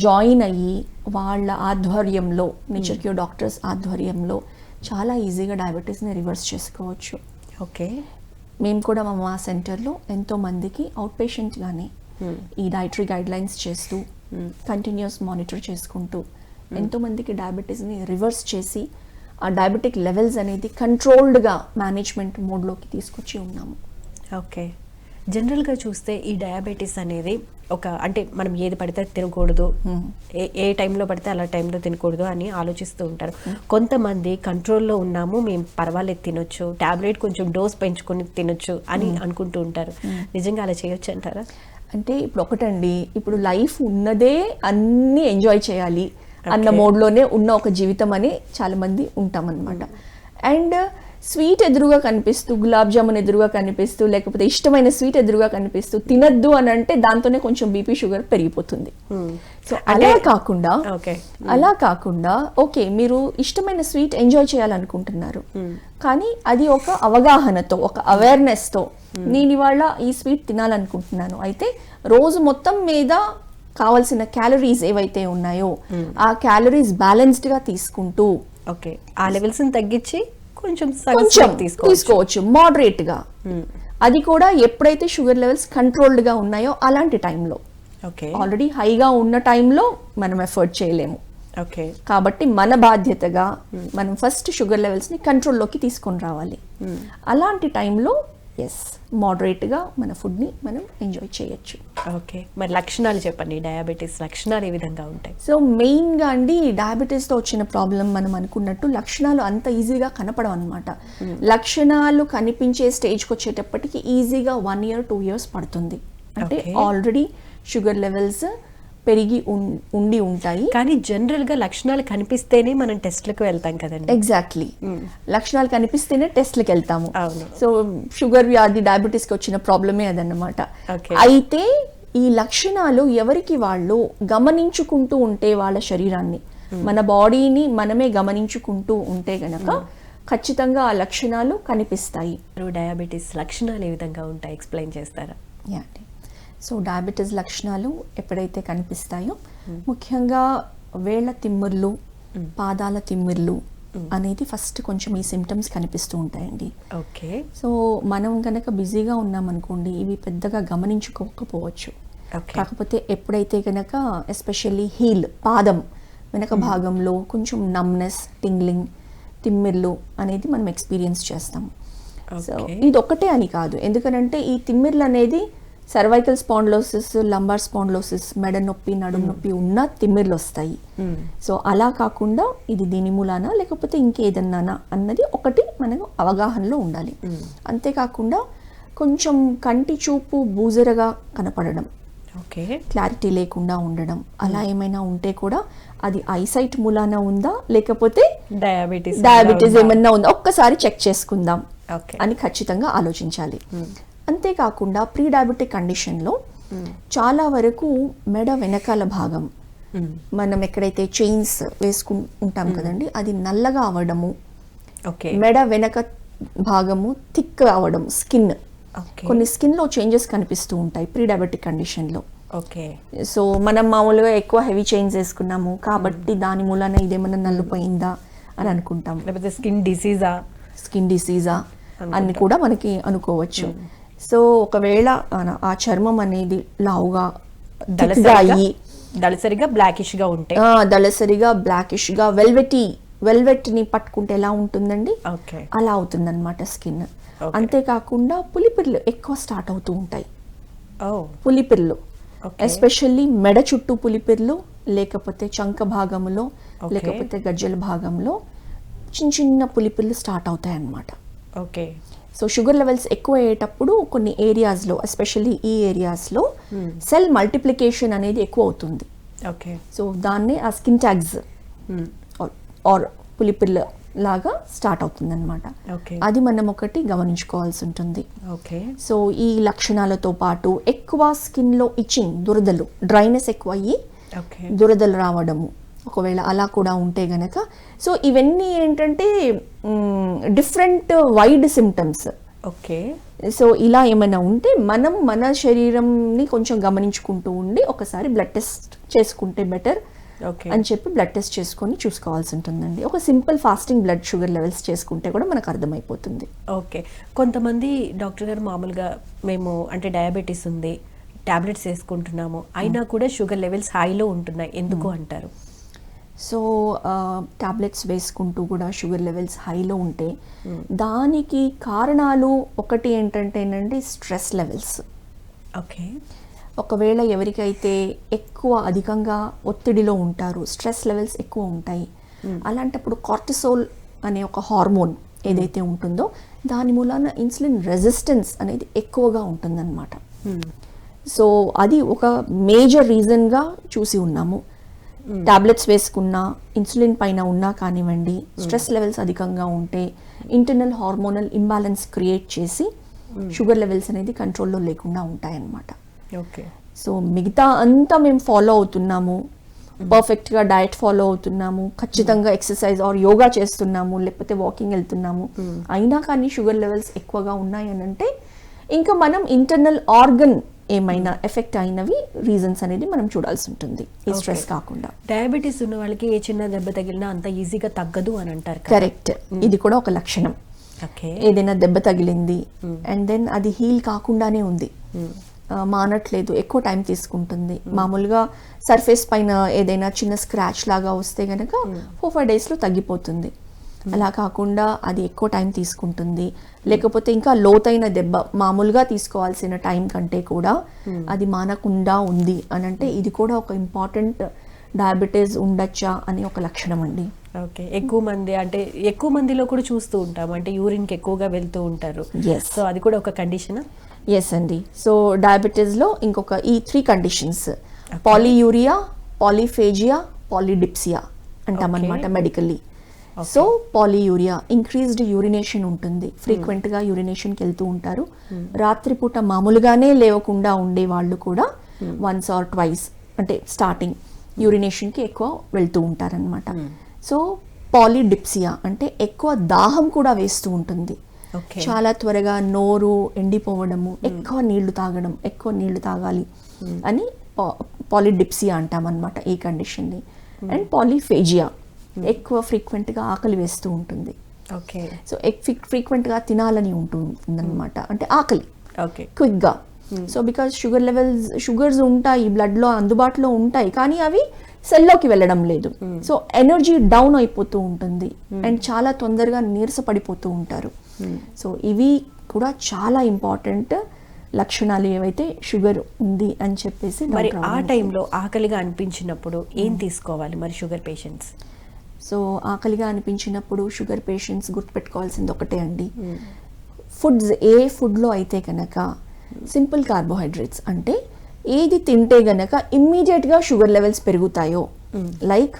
జాయిన్ అయ్యి వాళ్ళ ఆధ్వర్యంలో, నేచర్ క్యూర్ డాక్టర్స్ ఆధ్వర్యంలో చాలా ఈజీగా డయాబెటీస్ని రివర్స్ చేసుకోవచ్చు. ఓకే. మేము కూడా మా సెంటర్లో ఎంతో మందికి అవుట్ పేషెంట్గానే ఈ డైటరీ గైడ్ లైన్స్ చేస్తూ కంటిన్యూస్ మానిటర్ చేసుకుంటూ ఎంతో మందికి డయాబెటీస్ని రివర్స్ చేసి ఆ డయాబెటిక్ లెవెల్స్ అనేది కంట్రోల్డ్గా మేనేజ్మెంట్ మోడ్లోకి తీసుకొచ్చి ఉన్నాము. ఓకే. జనరల్గా చూస్తే ఈ డయాబెటీస్ అనేది అంటే మనం ఏది పడితే తినకూడదు, ఏ టైంలో పడితే అలా టైంలో తినకూడదు అని ఆలోచిస్తూ ఉంటారు. కొంతమంది కంట్రోల్లో ఉన్నాము, మేము పర్వాలేదు తినొచ్చు, టాబ్లెట్ కొంచెం డోస్ పెంచుకొని తినొచ్చు అని అనుకుంటూ ఉంటారు. నిజంగా అలా చేయొచ్చు అంటారా? అంటే ఇప్పుడు ఒకటండి, ఇప్పుడు లైఫ్ ఉన్నదే అన్నీ ఎంజాయ్ చేయాలి అన్న మోడ్లోనే ఉన్న ఒక జీవితం అని చాలా మంది ఉంటామన్నమాట. అండ్ స్వీట్ ఎదురుగా కనిపిస్తూ, గులాబ్ జామున్ ఎదురుగా కనిపిస్తూ, లేకపోతే ఇష్టమైన స్వీట్ ఎదురుగా కనిపిస్తూ తినద్దు అని అంటే దాంతోనే కొంచెం బీపీ షుగర్ పెరిగిపోతుంది. సో అలా కాకుండా ఓకే, మీరు ఇష్టమైన స్వీట్ ఎంజాయ్ చేయాలనుకుంటున్నారు, కానీ అది ఒక అవగాహనతో, ఒక అవేర్నెస్తో, నేను ఇవాళ ఈ స్వీట్ తినాలనుకుంటున్నాను, అయితే రోజు మొత్తం మీద కావాల్సిన క్యాలరీస్ ఏవైతే ఉన్నాయో ఆ క్యాలరీస్ బ్యాలెన్స్డ్ గా తీసుకుంటూ ఓకే ఆ లెవెల్స్ తగ్గించి కొంచెం తీసుకోవచ్చు మోడరేట్ గా. అది కూడా ఎప్పుడైతే షుగర్ లెవెల్స్ కంట్రోల్డ్ గా ఉన్నాయో అలాంటి టైంలో. ఆల్రెడీ హైగా ఉన్న టైంలో మనం ఎఫర్ట్ చేయలేము. కాబట్టి మన బాధ్యతగా మనం ఫస్ట్ షుగర్ లెవెల్స్ ని కంట్రోల్లోకి తీసుకొని రావాలి. అలాంటి టైంలో మోడరేట్గా మన ఫుడ్ని మనం ఎంజాయ్ చేయొచ్చు. ఓకే. మరి లక్షణాలు చెప్పండి, డయాబెటీస్ లక్షణాలు ఏ విధంగా ఉంటాయి? సో మెయిన్గా అండి, డయాబెటీస్తో వచ్చిన ప్రాబ్లం మనం అనుకున్నట్టు లక్షణాలు అంత ఈజీగా కనపడవు అనమాట. లక్షణాలు కనిపించే స్టేజ్కి వచ్చేటప్పటికి ఈజీగా 1 year 2 years పడుతుంది. అంటే ఆల్రెడీ షుగర్ లెవెల్స్ పెరిగి ఉండి ఉంటాయి. కానీ జనరల్గా లక్షణాలు కనిపిస్తేనే మనం టెస్ట్లకు వెళ్తాం కదండి. ఎగ్జాక్ట్లీ, లక్షణాలు కనిపిస్తేనే టెస్ట్లకు వెళ్తాము. సో షుగర్ వ్యాధి, డయాబెటీస్కి వచ్చిన ప్రాబ్లమే అదన్నమాట. అయితే ఈ లక్షణాలు ఎవరికి వాళ్ళు గమనించుకుంటూ ఉంటే, వాళ్ళ శరీరాన్ని, మన బాడీని మనమే గమనించుకుంటూ ఉంటే గనక ఖచ్చితంగా ఆ లక్షణాలు కనిపిస్తాయి. డయాబెటీస్ లక్షణాలు ఏ విధంగా ఉంటాయి, ఎక్స్ప్లెయిన్ చేస్తారా? సో డయాబెటీస్ లక్షణాలు ఎప్పుడైతే కనిపిస్తాయో, ముఖ్యంగా వేళ్ల తిమ్మిర్లు, పాదాల తిమ్మిర్లు అనేది ఫస్ట్ కొంచెం ఈ సిమ్టమ్స్ కనిపిస్తూ ఉంటాయండి. ఓకే. సో మనం కనుక బిజీగా ఉన్నామనుకోండి, ఇవి పెద్దగా గమనించుకోకపోవచ్చు. కాకపోతే ఎప్పుడైతే కనుక ఎస్పెషల్లీ హీల్, పాదం వెనక భాగంలో కొంచెం నమ్నెస్, టింగ్లింగ్, తిమ్మిర్లు అనేది మనం ఎక్స్పీరియన్స్ చేస్తాం. సో ఇది ఒక్కటే అని కాదు, ఎందుకంటే ఈ తిమ్మిర్లు అనేది సర్వైకల్ స్పాండ్లోసిస్, లంబార్ స్పాండ్లోసిస్, మెడ నొప్పి, నడుము నొప్పి ఉన్న తిమ్మిర్లు వస్తాయి. సో అలా కాకుండా ఇది దీని మూలానా లేకపోతే ఇంకేదన్నానా అన్నది ఒకటి మనకు అవగాహనలో ఉండాలి. అంతేకాకుండా కొంచెం కంటి చూపు బూజరగా కనపడడం, క్లారిటీ లేకుండా ఉండడం, అలా ఏమైనా ఉంటే కూడా అది ఐసైట్ మూలానా ఉందా లేకపోతే డయాబెటీస్ ఏమన్నా ఉందా ఒక్కసారి చెక్ చేసుకుందాం అని ఖచ్చితంగా ఆలోచించాలి. అంతేకాకుండా ప్రీ డయాబెటిక్ కండిషన్లో చాలా వరకు మెడ వెనకాల భాగం, మనం ఎక్కడైతే చైన్స్ వేసుకుంటాం కదండి, అది నల్లగా అవ్వడము, మెడ వెనక భాగము థిక్ అవ్వడం, స్కిన్, కొన్ని స్కిన్లో చేంజెస్ కనిపిస్తూ ఉంటాయి ప్రీ డయాబెటిక్ కండిషన్లో. సో మనం మామూలుగా ఎక్కువ హెవీ చైన్స్ వేసుకున్నాము కాబట్టి దాని మూలాన ఇదేమన్నా నల్లిపోయిందా అని అనుకుంటాం, లేకపోతే స్కిన్ డిసీజా అని కూడా మనకి అనుకోవచ్చు. సో ఒకవేళ ఆ చర్మం అనేది లావుగా, దళసరిగా బ్లాకిష్ గా ఉంటే, దళసరిగా బ్లాకిష్ గా వెల్వెట్ ని పట్టుకుంటే ఎలా ఉంటుందండి, అలా అవుతుంది అనమాట స్కిన్. అంతేకాకుండా పులిపిర్లు ఎక్కువ స్టార్ట్ అవుతూ ఉంటాయి. పులిపిర్లు ఎస్పెషల్లీ మెడ చుట్టూ పులిపిర్లు, లేకపోతే చంక భాగంలో, లేకపోతే గజ్జల భాగంలో చిన్న చిన్న పులిపిల్లు స్టార్ట్ అవుతాయి అన్నమాట. ఓకే. సో షుగర్ లెవెల్స్ ఎక్కువ అయ్యేటప్పుడు కొన్ని ఏరియాస్లో, ఎస్పెషల్లీ ఈ ఏరియాస్లో సెల్ మల్టిప్లికేషన్ అనేది ఎక్కువ అవుతుంది. ఓకే. సో దాన్నే ఆ స్కిన్ ట్యాగ్స్ ఆర్ పులిపిల్ల లాగా స్టార్ట్ అవుతుంది అనమాట. ఓకే. అది మనం ఒకటి గమనించుకోవాల్సి ఉంటుంది. ఓకే. సో ఈ లక్షణాలతో పాటు ఎక్కువ స్కిన్లో ఇచ్చింగ్, దురదలు, డ్రైనెస్ ఎక్కువ అయ్యి దురదలు రావడము ఒకవేళ అలా కూడా ఉంటే గనక, సో ఇవన్నీ ఏంటంటే different wide symptoms. Okay. So ఇలా ఏమైనా ఉంటే మనం మన శరీరంని కొంచెం గమనించుకుంటూ ఉండి ఒకసారి బ్లడ్ టెస్ట్ చేసుకుంటే బెటర్ అని చెప్పి బ్లడ్ టెస్ట్ చేసుకొని చూసుకోవాల్సి ఉంటుందండి. ఒక simple fasting blood sugar levels చేసుకుంటే కూడా మనకు అర్థమైపోతుంది. ఓకే. కొంతమంది డాక్టర్ గారు మామూలుగా మేము అంటే డయాబెటీస్ ఉంది, టాబ్లెట్స్ వేసుకుంటున్నాము, అయినా కూడా షుగర్ లెవెల్స్ హైలో ఉంటున్నాయి, ఎందుకు అంటారు? సో టాబ్లెట్స్ వేసుకుంటూ కూడా షుగర్ లెవెల్స్ హైలో ఉంటే దానికి కారణాలు ఒకటి ఏంటంటే స్ట్రెస్ లెవెల్స్. ఓకే. ఒకవేళ ఎవరికైతే ఎక్కువ అధికంగా ఒత్తిడిలో ఉంటారో, స్ట్రెస్ లెవెల్స్ ఎక్కువ ఉంటాయి, అలాంటప్పుడు కార్టిసోల్ అనే ఒక హార్మోన్ ఏదైతే ఉంటుందో దాని మూలాన ఇన్సులిన్ రెసిస్టెన్స్ అనేది ఎక్కువగా ఉంటుందన్నమాట. సో అది ఒక మేజర్ రీజన్గా చూసి ఉన్నాము. టాబ్లెట్స్ వేసుకున్నా, ఇన్సులిన్ పైన ఉన్నా కానివ్వండి, స్ట్రెస్ లెవెల్స్ అధికంగా ఉంటే ఇంటర్నల్ హార్మోనల్ ఇంబ్యాలెన్స్ క్రియేట్ చేసి షుగర్ లెవెల్స్ అనేది కంట్రోల్లో లేకుండా ఉంటాయన్నమాట. ఓకే. సో మిగతా అంతా మేము ఫాలో అవుతున్నాము, పర్ఫెక్ట్గా డయట్ ఫాలో అవుతున్నాము, ఖచ్చితంగా ఎక్సర్సైజ్ ఆర్ యోగా చేస్తున్నాము, లేకపోతే వాకింగ్ వెళ్తున్నాము, అయినా కానీ షుగర్ లెవెల్స్ ఎక్కువగా ఉన్నాయని అంటే ఇంకా మనం ఇంటర్నల్ ఆర్గన్ ఏమైనా ఎఫెక్ట్ అయినవి రీజన్స్ అనేది మనం చూడాల్సి ఉంటుంది, ఈ స్ట్రెస్ కాకుండా. డయాబెటీస్ ఉన్న వాళ్ళకి ఏ చిన్న దెబ్బ తగిలినా అంత ఈజీగా తగ్గదు అని అంటారు. కరెక్ట్. ఇది కూడా ఒక లక్షణం. ఏదైనా దెబ్బ తగిలింది అండ్ దెన్ అది హీల్ కాకుండానే ఉంది, మానట్లేదు, ఎక్కువ టైం తీసుకుంటుంది. మామూలుగా సర్ఫేస్ పైన ఏదైనా చిన్న స్క్రాచ్ లాగా వస్తే కనుక 4-5 డేస్లో తగ్గిపోతుంది. అలా కాకుండా అది ఎక్కువ టైం తీసుకుంటుంది. లేకపోతే ఇంకా లోతైన దెబ్బ మామూలుగా తీసుకోవాల్సిన టైం కంటే కూడా అది మానకుండా ఉంది అని అంటే ఇది కూడా ఒక ఇంపార్టెంట్ డయాబెటీస్ ఉండొచ్చా అని ఒక లక్షణం అండి. ఓకే. ఎక్కువ మందిలో కూడా చూస్తూ ఉంటాం, అంటే యూరిన్కి ఎక్కువగా వెళ్తూ ఉంటారు. సో అది కూడా ఒక కండిషన్. ఎస్ అండి. సో డయాబెటీస్లో ఇంకొక ఈ 3 కండిషన్స్, పాలీయూరియా, పాలీఫేజియా, పాలీడిప్సియా అంటామన్నమాట medically. So polyuria increased urination ఉంటుంది, ఫ్రీక్వెంట్గా యూరినేషన్కి వెళ్తూ ఉంటారు. రాత్రిపూట మామూలుగానే లేవకుండా ఉండే వాళ్ళు కూడా వన్స్ ఆర్ ట్వైస్ అంటే స్టార్టింగ్ యూరినేషన్కి ఎక్కువ వెళ్తూ ఉంటారనమాట. సో పాలీడిప్సియా అంటే ఎక్కువ దాహం కూడా వేస్తూ ఉంటుంది, చాలా త్వరగా నోరు ఎండిపోవడము, ఎక్కువ నీళ్లు తాగాలి అని పాలీడిప్సియా అంటామన్నమాట ఈ కండిషన్ని. అండ్ పాలీఫేజియా ఎక్కువ ఫ్రీక్వెంట్గా ఆకలి వేస్తూ ఉంటుంది. ఓకే. సో ఫ్రీక్వెంట్గా తినాలని ఉంటుందన్నమాట, అంటే ఆకలి క్విక్గా. సో బికాజ్ షుగర్స్ ఉంటాయి బ్లడ్లో, అందుబాటులో ఉంటాయి, కానీ అవి సెల్లోకి వెళ్ళడం లేదు. సో ఎనర్జీ డౌన్ అయిపోతూ ఉంటుంది అండ్ చాలా తొందరగా నీరసపడిపోతూ ఉంటారు. సో ఇవి కూడా చాలా ఇంపార్టెంట్ లక్షణాలు ఏవైతే షుగర్ ఉంది అని చెప్పేసి. మరి ఆ టైంలో ఆకలిగా అనిపించినప్పుడు ఏం తీసుకోవాలి మరి షుగర్ పేషెంట్స్? సో ఆకలిగా అనిపించినప్పుడు షుగర్ పేషెంట్స్ గుర్తుపెట్టుకోవాల్సింది ఒకటే అండి, ఫుడ్స్ ఏ ఫుడ్లో అయితే కనుక సింపుల్ కార్బోహైడ్రేట్స్ అంటే ఏది తింటే గనక ఇమ్మీడియట్గా షుగర్ లెవెల్స్ పెరుగుతాయో, లైక్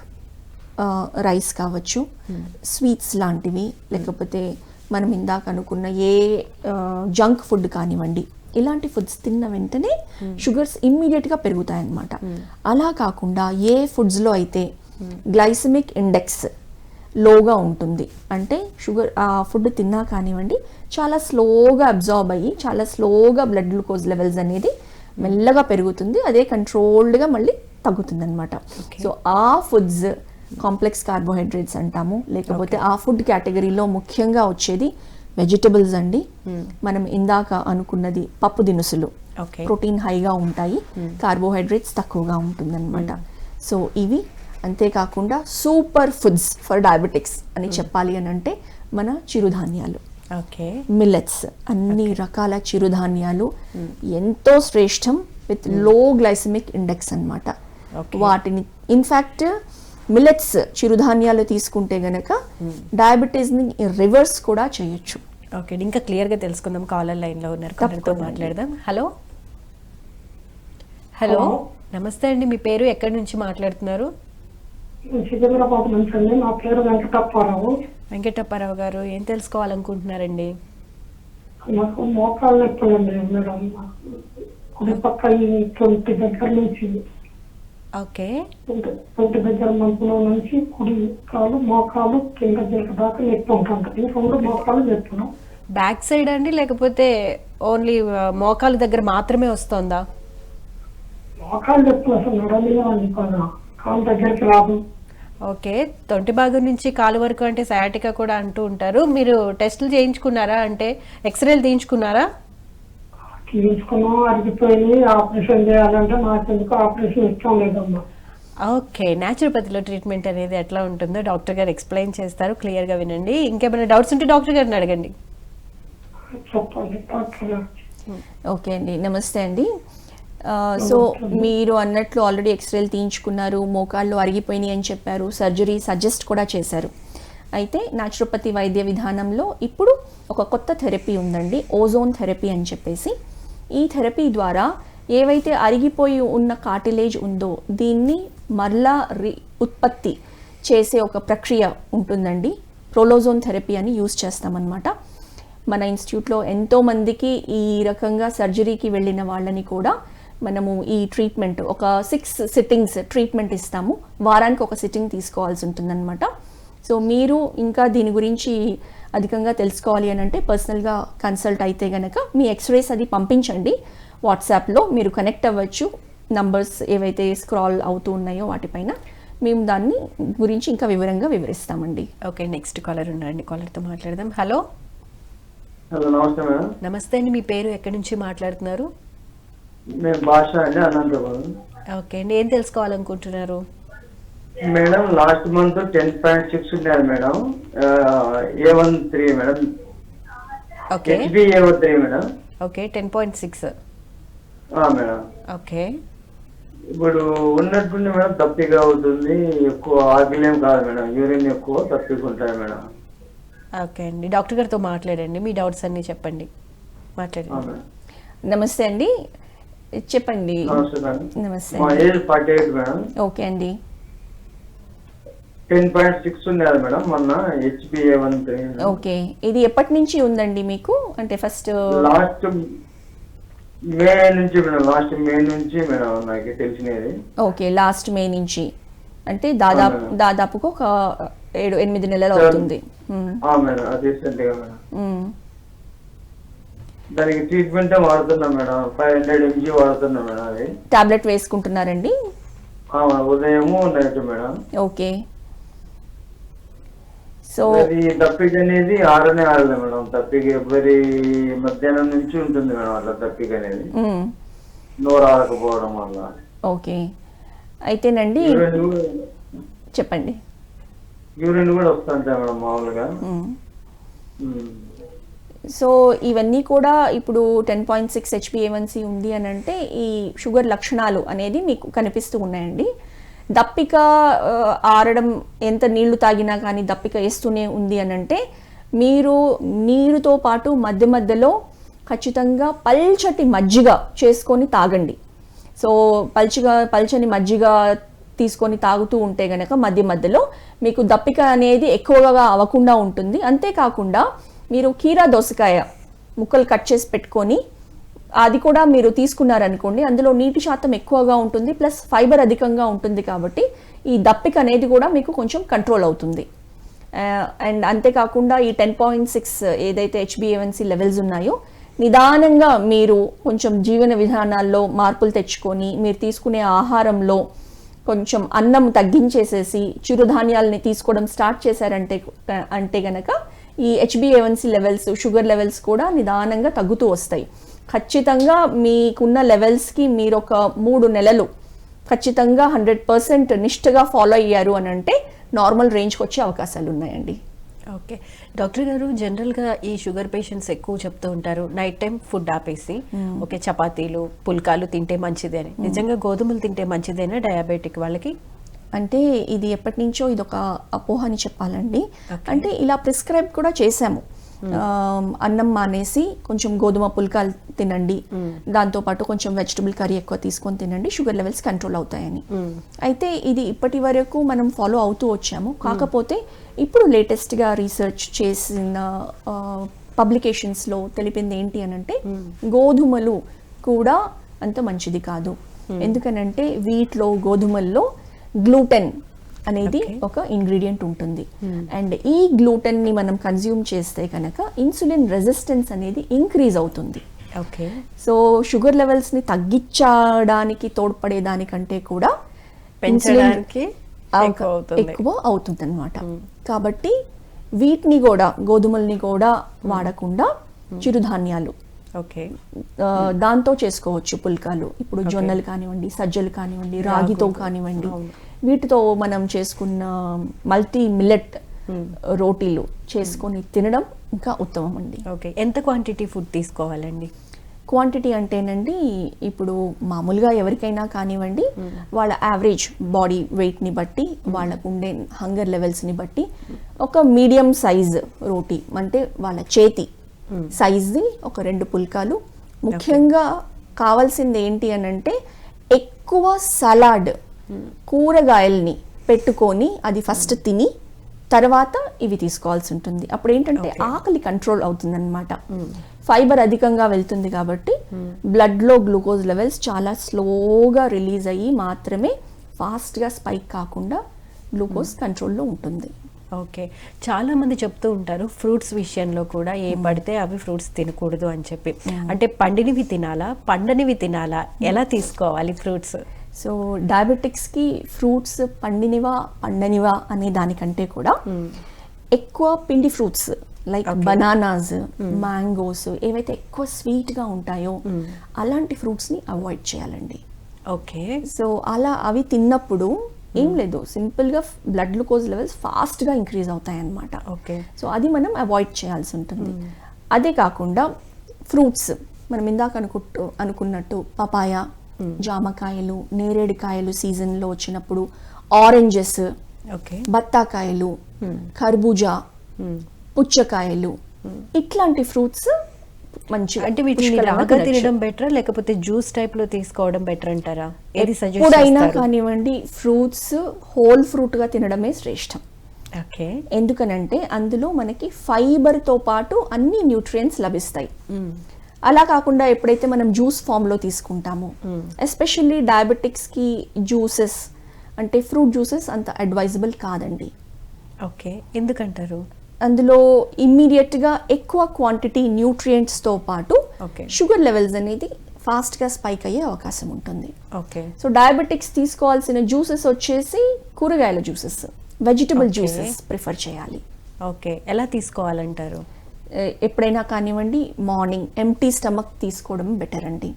రైస్ కావచ్చు, స్వీట్స్ లాంటివి, లేకపోతే మనం ఇందాక అనుకున్న ఏ జంక్ ఫుడ్ కానివ్వండి, ఇలాంటి ఫుడ్స్ తిన్న వెంటనే షుగర్స్ ఇమ్మీడియట్గా పెరుగుతాయన్నమాట. అలా కాకుండా ఏ ఫుడ్స్లో అయితే గ్లైసమిక్ ఇండెక్స్ లోగా ఉంటుంది, అంటే షుగర్ ఆ ఫుడ్ తిన్నా కానివ్వండి చాలా స్లోగా అబ్జార్బ్ అయ్యి చాలా స్లోగా బ్లడ్ గ్లూకోజ్ లెవెల్స్ అనేది మెల్లగా పెరుగుతుంది, అదే కంట్రోల్డ్గా మళ్ళీ తగ్గుతుంది అనమాట. సో ఆ ఫుడ్స్ కాంప్లెక్స్ కార్బోహైడ్రేట్స్ అంటాము, లేకపోతే ఆ ఫుడ్ కేటగిరీలో ముఖ్యంగా వచ్చేది వెజిటబుల్స్ అండి. మనం ఇందాక అనుకున్నది పప్పు దినుసులు, ప్రోటీన్ హైగా ఉంటాయి, కార్బోహైడ్రేట్స్ తక్కువగా ఉంటుందన్నమాట. సో ఇవి అంతేకాకుండా సూపర్ ఫుడ్స్ ఫర్ డయాబెటిక్స్ అని చెప్పాలి అని అంటే మన చిరుధాన్యాలు, మిల్లెట్స్, అన్ని రకాల చిరుధాన్యాలు ఎంతో శ్రేష్టం విత్ లో గ్లైసమిక్ ఇండెక్స్ అన్నమాట. వాటిని ఇన్ఫ్యాక్ట్ మిల్లెట్స్ చిరుధాన్యాలు తీసుకుంటే గనక డయాబెటీస్ని రివర్స్ కూడా చేయొచ్చు. ఓకే, ఇంకా క్లియర్గా తెలుసుకుందాం. కాలర్ లైన్లో ఉన్నారు, కాలర్తో మాట్లాడదాం. హలో హలో, నమస్తే అండి. మీ పేరు ఎక్కడి నుంచి మాట్లాడుతున్నారు? సికింద్రాబాద్ నుంచి అండి. నా పేరు వెంకటప్పారావు. వెంకటప్పారావు గారు, ఏం తెలుసుకోవాలనుకుంటున్నారండి? నాకు మోకాలు నొప్పులండి మేడం. కుడి పక్క 20 దగ్గర నుంచి, ఓకే 20 దగ్గర మంపులో నుంచి కుడి కాలు మోకాలు కింద జిలక దాకా నొప్పి ఉంటుంది. 2 మోకాలు నొప్పును. బ్యాక్ సైడ్ అండి, లేకపోతే ఓన్లీ మోకాలు దగ్గర మాత్రమే వస్తుందా? మోకాలు నొప్పులు అసలు నడలేవండి, కాలు దగ్గరికి రాదు. ఓకే, తొంటి భాగం నుంచి కాలు వరకు అంటే సయాటికా కూడా అంటూ ఉంటారు. మీరు టెస్టులు చేయించుకున్నారా? అంటే ఎక్స్రేలు తీయించుకున్నారా? తీసుకున్నాం, అరిగిపోయి ఆపరేషన్ చేయాలంటే నాకు ఎందుకు ఆపరేషన్ ఇష్టం లేదమ్మా. ఓకే, న్యాచురోపతిలో ట్రీట్మెంట్ అనేది ఎట్లా ఉంటుందో డాక్టర్ గారు ఎక్స్ప్లెయిన్ చేస్తారు, క్లియర్గా వినండి. ఇంకేమైనా డౌట్స్ ఉంటే డాక్టర్ గారిని అడగండి. చెప్పండి డాక్టర్ గారు. ఓకే అండి, నమస్తే అండి. సో మీరు అన్నట్లు ఆల్రెడీ ఎక్స్రేలు తీయించుకున్నారు, మోకాళ్ళు అరిగిపోయినాయి అని చెప్పారు, సర్జరీ సజెస్ట్ కూడా చేశారు. అయితే న్యాచురోపతి వైద్య విధానంలో ఇప్పుడు ఒక కొత్త థెరపీ ఉందండి, ఓజోన్ థెరపీ అని చెప్పేసి. ఈ థెరపీ ద్వారా ఏవైతే అరిగిపోయి ఉన్న కార్టిలేజ్ ఉందో దీన్ని మరలా ఉత్పత్తి చేసే ఒక ప్రక్రియ ఉంటుందండి. ప్రోలోజోన్ థెరపీ అని యూజ్ చేస్తామన్నమాట. మన ఇన్స్టిట్యూట్లో ఎంతోమందికి ఈ రకంగా సర్జరీకి వెళ్ళిన వాళ్ళని కూడా మనము ఈ ట్రీట్మెంట్ ఒక 6 సిట్టింగ్స్ ట్రీట్మెంట్ ఇస్తాము. వారానికి ఒక సిట్టింగ్ తీసుకోవాల్సి ఉంటుందన్నమాట. సో మీరు ఇంకా దీని గురించి అధికంగా తెలుసుకోవాలి అని అంటే పర్సనల్గా కన్సల్ట్ అయితే గనక మీ ఎక్స్రేస్ అది పంపించండి. వాట్సాప్లో మీరు కనెక్ట్ అవ్వచ్చు. నంబర్స్ ఏవైతే స్క్రాల్ అవుతూ ఉన్నాయో వాటిపైన మేము దాన్ని గురించి ఇంకా వివరంగా వివరిస్తామండి. ఓకే, నెక్స్ట్ కాలర్ ఉన్నారండి, కాలర్తో మాట్లాడదాం. హలో హలో, నమస్తే మేడం. నమస్తే అండి. మీ పేరు ఎక్కడి నుంచి మాట్లాడుతున్నారు? నేను భాష అండి, అనంతపురం. ఓకే అండి, ఏం తెలుసుకోవాలనుకుంటున్నారు? మేడం లాస్ట్ మంత్ 10.6 ఉన్నారు madam. A13 madam. Okay HbA13 madam. Okay 10.6. Madam. Okay, ఇప్పుడు ఉన్నట్టుండి మేడం తప్పిగా అవుతుంది, ఎక్కువ ఆగిలేం కాదు మేడం, యూరిన్ ఎక్కువ తప్పిగా ఉంటాయి మేడం. ఓకే అండి, డాక్టర్ గారితో మాట్లాడండి, మీ డౌట్స్ అన్నీ చెప్పండి, మాట్లాడండి. మేడం. నమస్తే అండి, చెప్పండి. నమస్తే మేడం. నమస్తే మా అండి. Age 48 madam. ఓకే అండి. 10.6 ఉన్నారు మేడం, మొన్న HbA13. ఓకే, ఇది ఎప్పటి నుంచి ఉందండి మీకు? అంటే ఫస్ట్ లాస్ట్ మే నుంచి మేడం, లాస్ట్ మే నుంచి మేడం నాకు తెలిసినది. ఓకే, లాస్ట్ మే నుంచి అంటే అవును. దాదాపుగా ఒక 7-8 నెలలు అవుతుంది. మేడం, అది రీసెంట్గా మేడం. దానికి ట్రీట్మెంట్ వాడుతున్నా మేడం, 500 mg వాడుతున్నా మేడం. అది టాబ్లెట్ వేసుకుంటున్నారండి? ఉదయము నైట్ మేడం. ఓకే, సో అది తప్పిక అనేది ఆరనే ఆరలే మేడం. తప్పిక ఎవరి మధ్యాహ్నం నుంచి ఉంటుంది మేడం, అట్లా తప్పిక అనేది నోరు ఆరకపోవడం వల్ల. ఓకే, అయితేనండి చెప్పండి. యూరిన్ కూడా వస్తుంటాయి మేడం మామూలుగా. సో ఇవన్నీ కూడా ఇప్పుడు 10.6 HbA1c ఉంది అని అంటే ఈ షుగర్ లక్షణాలు అనేది మీకు కనిపిస్తూ ఉన్నాయండి. దప్పిక ఆరడం, ఎంత నీళ్లు తాగినా కానీ దప్పిక వేస్తూనే ఉంది అని అంటే మీరు నీరుతో పాటు మధ్య మధ్యలో ఖచ్చితంగా పల్చటి మజ్జిగ చేసుకొని తాగండి. సో పల్చని మజ్జిగ తీసుకొని తాగుతూ ఉంటే గనక మధ్య మధ్యలో మీకు దప్పిక అనేది ఎక్కువగా అవ్వకుండా ఉంటుంది. అంతేకాకుండా మీరు కీరా దోసకాయ ముక్కలు కట్ చేసి పెట్టుకొని అది కూడా మీరు తీసుకున్నారనుకోండి, అందులో నీటి శాతం ఎక్కువగా ఉంటుంది, ప్లస్ ఫైబర్ అధికంగా ఉంటుంది. కాబట్టి ఈ దప్పిక అనేది కూడా మీకు కొంచెం కంట్రోల్ అవుతుంది. అండ్ అంతేకాకుండా ఈ 10.6 ఏదైతే HbA1c లెవెల్స్ ఉన్నాయో నిదానంగా మీరు కొంచెం జీవన విధానాల్లో మార్పులు తెచ్చుకొని మీరు తీసుకునే ఆహారంలో కొంచెం అన్నం తగ్గించేసేసి చిరుధాన్యాలని తీసుకోవడం స్టార్ట్ చేశారంటే గనక ఈ HbA1c లెవెల్స్, షుగర్ లెవెల్స్ కూడా నిదానంగా తగ్గుతూ వస్తాయి. ఖచ్చితంగా మీకున్న లెవెల్స్కి మీరు ఒక 3 నెలలు ఖచ్చితంగా 100% నిష్ఠగా ఫాలో అయ్యారు అని అంటే నార్మల్ రేంజ్కి వచ్చే అవకాశాలు ఉన్నాయండి. ఓకే డాక్టర్ గారు, జనరల్గా ఈ షుగర్ పేషెంట్స్ ఎక్కువ చెప్తూ ఉంటారు నైట్ టైం ఫుడ్ ఆపేసి ఓకే చపాతీలు పుల్కాలు తింటే మంచిదే అని. నిజంగా గోధుమలు తింటే మంచిదేనా డయాబెటిక్ వాళ్ళకి? అంటే ఇది ఎప్పటి నుంచో ఇది ఒక అపోహ అని చెప్పాలండి. అంటే ఇలా ప్రిస్క్రైబ్ కూడా చేశాము. అన్నం మానేసి కొంచెం గోధుమ పుల్కాలు తినండి, దాంతోపాటు కొంచెం వెజిటబుల్ కర్రీ ఎక్కువ తీసుకొని తినండి, షుగర్ లెవెల్స్ కంట్రోల్ అవుతాయని. అయితే ఇది ఇప్పటి వరకు మనం ఫాలో అవుతూ వచ్చాము. కాకపోతే ఇప్పుడు లేటెస్ట్గా రీసెర్చ్ చేసిన పబ్లికేషన్స్లో తెలిపింది ఏంటి అని అంటే గోధుమలు కూడా అంత మంచిది కాదు. ఎందుకనంటే వీటిలో గోధుమల్లో గ్లూటెన్ అనేది ఒక ఇంగ్రీడియంట్ ఉంటుంది. అండ్ ఈ గ్లూటెన్ ని మనం కన్జ్యూమ్ చేస్తే కనుక ఇన్సులిన్ రెసిస్టెన్స్ అనేది ఇంక్రీజ్ అవుతుంది. ఓకే. సో షుగర్ లెవెల్స్ ని తగ్గించడానికి తోడ్పడే దానికంటే కూడా పెంచడానికి ఎక్కువ అవుతుంది అన్నమాట. కాబట్టి వీటిని కూడా గోధుమల్ని కూడా వాడకుండా చిరుధాన్యాలు దాంతో చేసుకోవచ్చు పుల్కాలు. ఇప్పుడు జొన్నలు కానివ్వండి, సజ్జలు కానివ్వండి, రాగితో కానివ్వండి, వీటితో మనం చేసుకున్న మల్టీ మిల్లెట్ రోటీలు చేసుకొని తినడం ఇంకా ఉత్తమం అండి. ఓకే. ఎంత క్వాంటిటీ ఫుడ్ తీసుకోవాలండి? క్వాంటిటీ అంటేనండి ఇప్పుడు మామూలుగా ఎవరికైనా కానివ్వండి వాళ్ళ యావరేజ్ బాడీ వెయిట్ని బట్టి, వాళ్ళకు ఉండే హంగర్ లెవెల్స్ని బట్టి ఒక మీడియం సైజ్ రోటీ అంటే వాళ్ళ చేతి సైజ్ది ఒక 2 పుల్కాలు. ముఖ్యంగా కావాల్సింది ఏంటి అని అంటే ఎక్కువ సలాడ్ కూరగాయల్ని పెట్టుకొని అది ఫస్ట్ తిని తర్వాత ఇవి తీసుకోవాల్సి ఉంటుంది. అప్పుడు ఏంటంటే ఆకలి కంట్రోల్ అవుతుంది అనమాట. ఫైబర్ అధికంగా వెళ్తుంది కాబట్టి బ్లడ్లో గ్లూకోజ్ లెవెల్స్ చాలా స్లోగా రిలీజ్ అయ్యి మాత్రమే ఫాస్ట్గా స్పైక్ కాకుండా గ్లూకోజ్ కంట్రోల్లో ఉంటుంది. ఓకే. చాలా మంది చెప్తూ ఉంటారు ఫ్రూట్స్ విషయంలో కూడా ఏ పడితే అవి ఫ్రూట్స్ తినకూడదు అని చెప్పి. అంటే పండినవి తినాలా, పండనివి తినాలా, ఎలా తీసుకోవాలి ఫ్రూట్స్? సో డయాబెటిక్స్కి ఫ్రూట్స్ పండినివా పండనివా అనే దానికంటే కూడా ఎక్కువ పిండి ఫ్రూట్స్ లైక్ బనానాస్, మ్యాంగోస్ ఏవైతే ఎక్కువ స్వీట్గా ఉంటాయో అలాంటి ఫ్రూట్స్ని అవాయిడ్ చేయాలండి. ఓకే. సో అలా అవి తిన్నప్పుడు ఏం లేదు, సింపుల్గా బ్లడ్ గ్లూకోజ్ లెవెల్స్ ఫాస్ట్గా ఇంక్రీజ్ అవుతాయి అన్నమాట. ఓకే. సో అది మనం అవాయిడ్ చేయాల్సి ఉంటుంది. అదే కాకుండా ఫ్రూట్స్ మనం ఇందాక అనుకున్నట్టు పపాయ, జామకాయలు, నేరేడుకాయలు సీజన్లో వచ్చినప్పుడు, ఆరెంజెస్, బత్తాకాయలు, కర్బూజా, పుచ్చకాయలు, ఇట్లాంటి ఫ్రూట్స్ మంచిగా. అంటే వీటిని రాగా తినడం బెటర్ లేకపోతే జ్యూస్ టైప్ లో తీసుకోవడం బెటర్ అంటారా? ఏది సజెస్ట్ ఎప్పుడైనా కానివ్వండి ఫ్రూట్స్ హోల్ ఫ్రూట్ గా తినడమే శ్రేష్టం. ఓకే. ఎందుకనంటే అందులో మనకి ఫైబర్ తో పాటు అన్ని న్యూట్రియంట్స్ లభిస్తాయి. అలా కాకుండా ఎప్పుడైతే మనం జ్యూస్ ఫామ్ లో తీసుకుంటామో, ఎస్పెషల్లీ డయాబెటిక్స్ కి జ్యూసెస్ అంటే ఫ్రూట్ జ్యూసెస్ అంత అడ్వైజబుల్ కాదండి. ఓకే. ఎందుకంటారు? అందులో ఇమ్మీడియట్ గా ఎక్కువ క్వాంటిటీ న్యూట్రియంట్స్ తో పాటు షుగర్ లెవెల్స్ అనేది ఫాస్ట్ గా స్పైక్ అయ్యే అవకాశం ఉంటుంది. ఓకే. సో డయాబెటిక్స్ తీసుకోవాల్సిన జ్యూసెస్ వచ్చేసి కూరగాయల జ్యూసెస్, వెజిటబుల్ జ్యూసెస్ ప్రిఫర్ చేయాలి. ఓకే. ఎలా తీసుకోవాలంటారు? ఎప్పుడైనా కానివ్వండి మార్నింగ్ ఎంటీ స్టమక్ తీసుకోవడం బెటర్ అండి.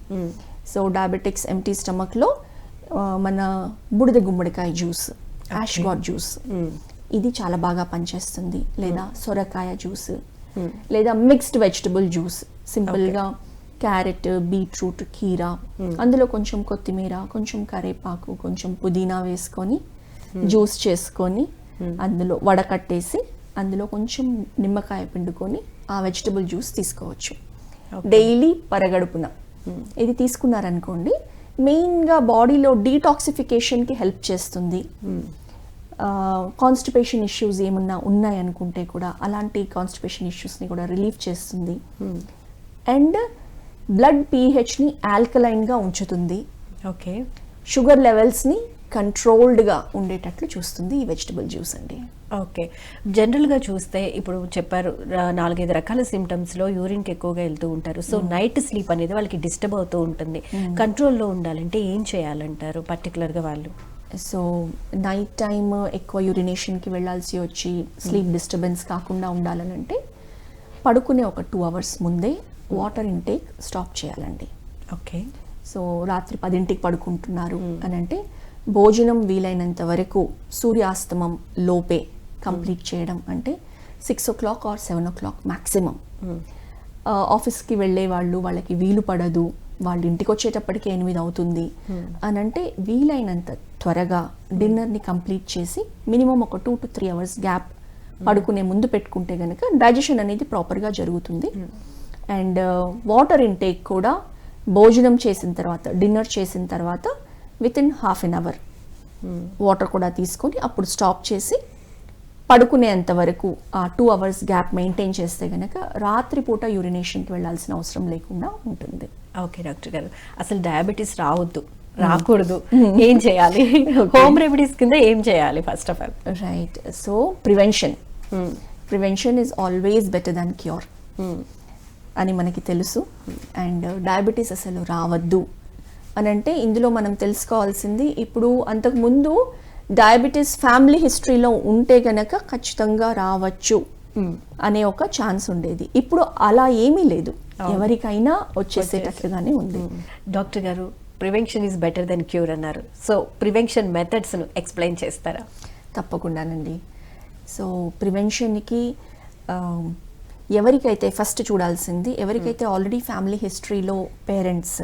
సో డయాబెటిక్స్ ఎంటీ స్టమక్ లో మన బుడిద గుమ్మడికాయ జ్యూస్, యాష్ గాడ్ జ్యూస్ ఇది చాలా బాగా పనిచేస్తుంది. లేదా సొరకాయ జ్యూస్, లేదా మిక్స్డ్ వెజిటబుల్ జ్యూస్, సింపుల్గా క్యారెట్, బీట్రూట్, కీరా, అందులో కొంచెం కొత్తిమీర, కొంచెం కరేపాకు, కొంచెం పుదీనా వేసుకొని జ్యూస్ చేసుకొని అందులో వడకట్టేసి అందులో కొంచెం నిమ్మకాయ పిండుకొని ఆ వెజిటబుల్ జ్యూస్ తీసుకోవచ్చు డైలీ పరగడుపున. ఇది తీసుకున్నారనుకోండి మెయిన్గా బాడీలో డీటాక్సిఫికేషన్కి హెల్ప్ చేస్తుంది. కాన్స్టిపేషన్ ఇష్యూస్ ఏమన్నా ఉన్నాయనుకుంటే కూడా అలాంటి కాన్స్టిపేషన్ ఇష్యూస్ని కూడా రిలీఫ్ చేస్తుంది. అండ్ బ్లడ్ పీహెచ్ని ఆల్కలైన్గా ఉంచుతుంది. ఓకే. షుగర్ లెవెల్స్ని కంట్రోల్డ్గా ఉండేటట్లు చూస్తుంది ఈ వెజిటబుల్ జ్యూస్ అండి. ఓకే. జనరల్గా చూస్తే ఇప్పుడు చెప్పారు 4-5 రకాల సిమ్టమ్స్లో యూరిన్కి ఎక్కువగా వెళ్తూ ఉంటారు. సో నైట్ స్లీప్ అనేది వాళ్ళకి డిస్టర్బ్ అవుతూ ఉంటుంది. కంట్రోల్లో ఉండాలంటే ఏం చేయాలంటారు పర్టికులర్గా వాళ్ళు? సో నైట్ టైమ్ ఎక్కువ యూరినేషన్కి వెళ్ళాల్సి వచ్చి స్లీప్ డిస్టర్బెన్స్ కాకుండా ఉండాలనంటే పడుకునే ఒక 2 hours ముందే వాటర్ ఇంటేక్ స్టాప్ చేయాలండి. ఓకే. సో రాత్రి 10ంటికి పడుకుంటున్నారు అని అంటే భోజనం వీలైనంత వరకు సూర్యాస్తమం లోపే కంప్లీట్ చేయడం. అంటే 6 o'clock or 7 o'clock మ్యాక్సిమం. ఆఫీస్కి వెళ్ళే వాళ్ళకి వీలు పడదు, వాళ్ళ ఇంటికి వచ్చేటప్పటికి 8 అవుతుంది అని అంటే వీలైనంత త్వరగా డిన్నర్ని కంప్లీట్ చేసి మినిమం ఒక 2 to 3 hours గ్యాప్ పడుకునే ముందు పెట్టుకుంటే కనుక డైజెషన్ అనేది ప్రాపర్గా జరుగుతుంది. అండ్ వాటర్ ఇంటేక్ కూడా భోజనం చేసిన తర్వాత, డిన్నర్ చేసిన తర్వాత వితిన్ ½ an hour వాటర్ కూడా తీసుకొని అప్పుడు స్టాప్ చేసి పడుకునేంత వరకు ఆ 2 hours గ్యాప్ మెయింటైన్ చేస్తే కనుక రాత్రిపూట యూరినేషన్కి వెళ్ళాల్సిన అవసరం లేకుండా ఉంటుంది. ఓకే డాక్టర్ గారు, అసలు డయాబెటీస్ రాకూడదు ఏం చేయాలి? హోమ్ రెమెడీస్ కింద ఏం చేయాలి first of all? Right, so prevention is always better than cure అని మనకి తెలుసు. అండ్ డయాబెటీస్ అసలు రావద్దు అని అంటే ఇందులో మనం తెలుసుకోవాల్సింది, ఇప్పుడు అంతకుముందు డయాబెటీస్ ఫ్యామిలీ హిస్టరీలో ఉంటే గనక ఖచ్చితంగా రావచ్చు అనే ఒక ఛాన్స్ ఉండేది. ఇప్పుడు అలా ఏమీ లేదు, ఎవరికైనా వచ్చేసేటట్లుగానే ఉంది. డాక్టర్ గారు, prevention is better than cure అన్నారు. సో ప్రివెన్షన్ మెథడ్స్ను ఎక్స్ప్లెయిన్ చేస్తారా? తప్పకుండానండి. సో ప్రివెన్షన్కి ఎవరికైతే ఫస్ట్ చూడాల్సింది, ఎవరికైతే ఆల్రెడీ ఫ్యామిలీ హిస్టరీలో పేరెంట్స్,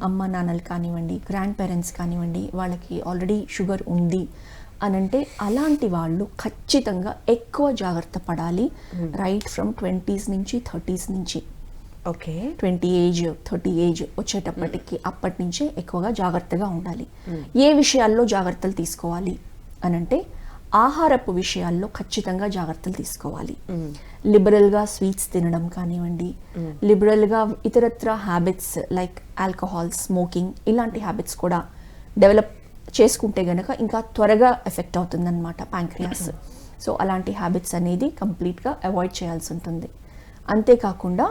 అమ్మ నాన్నలు కానివ్వండి, గ్రాండ్ పేరెంట్స్ కానివ్వండి, వాళ్ళకి ఆల్రెడీ షుగర్ ఉంది అని అంటే అలాంటి వాళ్ళు ఖచ్చితంగా ఎక్కువ జాగ్రత్త పడాలి. రైట్ ఫ్రమ్ 20s నుంచి 30s నుంచి, ఓకే 20 ఏజ్ 30 ఏజ్ వచ్చేటప్పటికి అప్పటి నుంచే ఎక్కువగా జాగ్రత్తగా ఉండాలి. ఏ విషయాల్లో జాగ్రత్తలు తీసుకోవాలి అని అంటే ఆహారపు విషయాల్లో ఖచ్చితంగా జాగ్రత్తలు తీసుకోవాలి. లిబరల్గా స్వీట్స్ తినడం కానివ్వండి, లిబరల్గా ఇతరత్ర హ్యాబిట్స్ లైక్ ఆల్కహాల్, స్మోకింగ్ ఇలాంటి హ్యాబిట్స్ కూడా డెవలప్ చేసుకుంటే గనక ఇంకా త్వరగా ఎఫెక్ట్ అవుతుందన్నమాట ప్యాంక్రియాస్. సో అలాంటి హ్యాబిట్స్ అనేది కంప్లీట్గా అవాయిడ్ చేయాల్సి ఉంటుంది. అంతేకాకుండా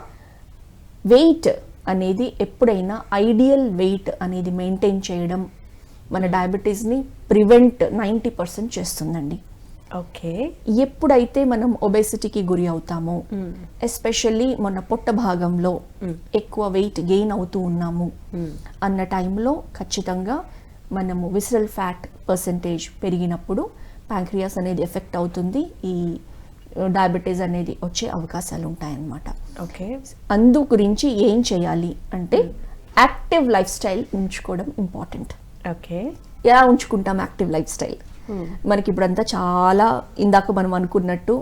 వెయిట్ అనేది ఎప్పుడైనా ఐడియల్ వెయిట్ అనేది మెయింటైన్ చేయడం మన డయాబెటీస్ని ప్రివెంట్ 90% చేస్తుందండి. ఓకే, ఎప్పుడైతే మనం ఒబేసిటీకి గురి అవుతామో, ఎస్పెషల్లీ మన పొట్ట భాగంలో ఎక్కువ వెయిట్ గెయిన్ అవుతూ ఉన్నాము అన్న టైంలో ఖచ్చితంగా మనము విసరల్ ఫ్యాట్ పర్సంటేజ్ పెరిగినప్పుడు ప్యాంక్రియాస్ అనేది ఎఫెక్ట్ అవుతుంది. ఈ డయాబెటీస్ అనేది వచ్చే అవకాశాలు ఉంటాయన్నమాట. ఓకే, అందు గురించి ఏం చేయాలి అంటే యాక్టివ్ లైఫ్ స్టైల్ ఉంచుకోవడం ఇంపార్టెంట్. ఓకే, ఎలా ఉంచుకుంటాం యాక్టివ్ లైఫ్ స్టైల్? మనకి ఇప్పుడంతా చాలా, ఇందాక మనం అనుకున్నట్టు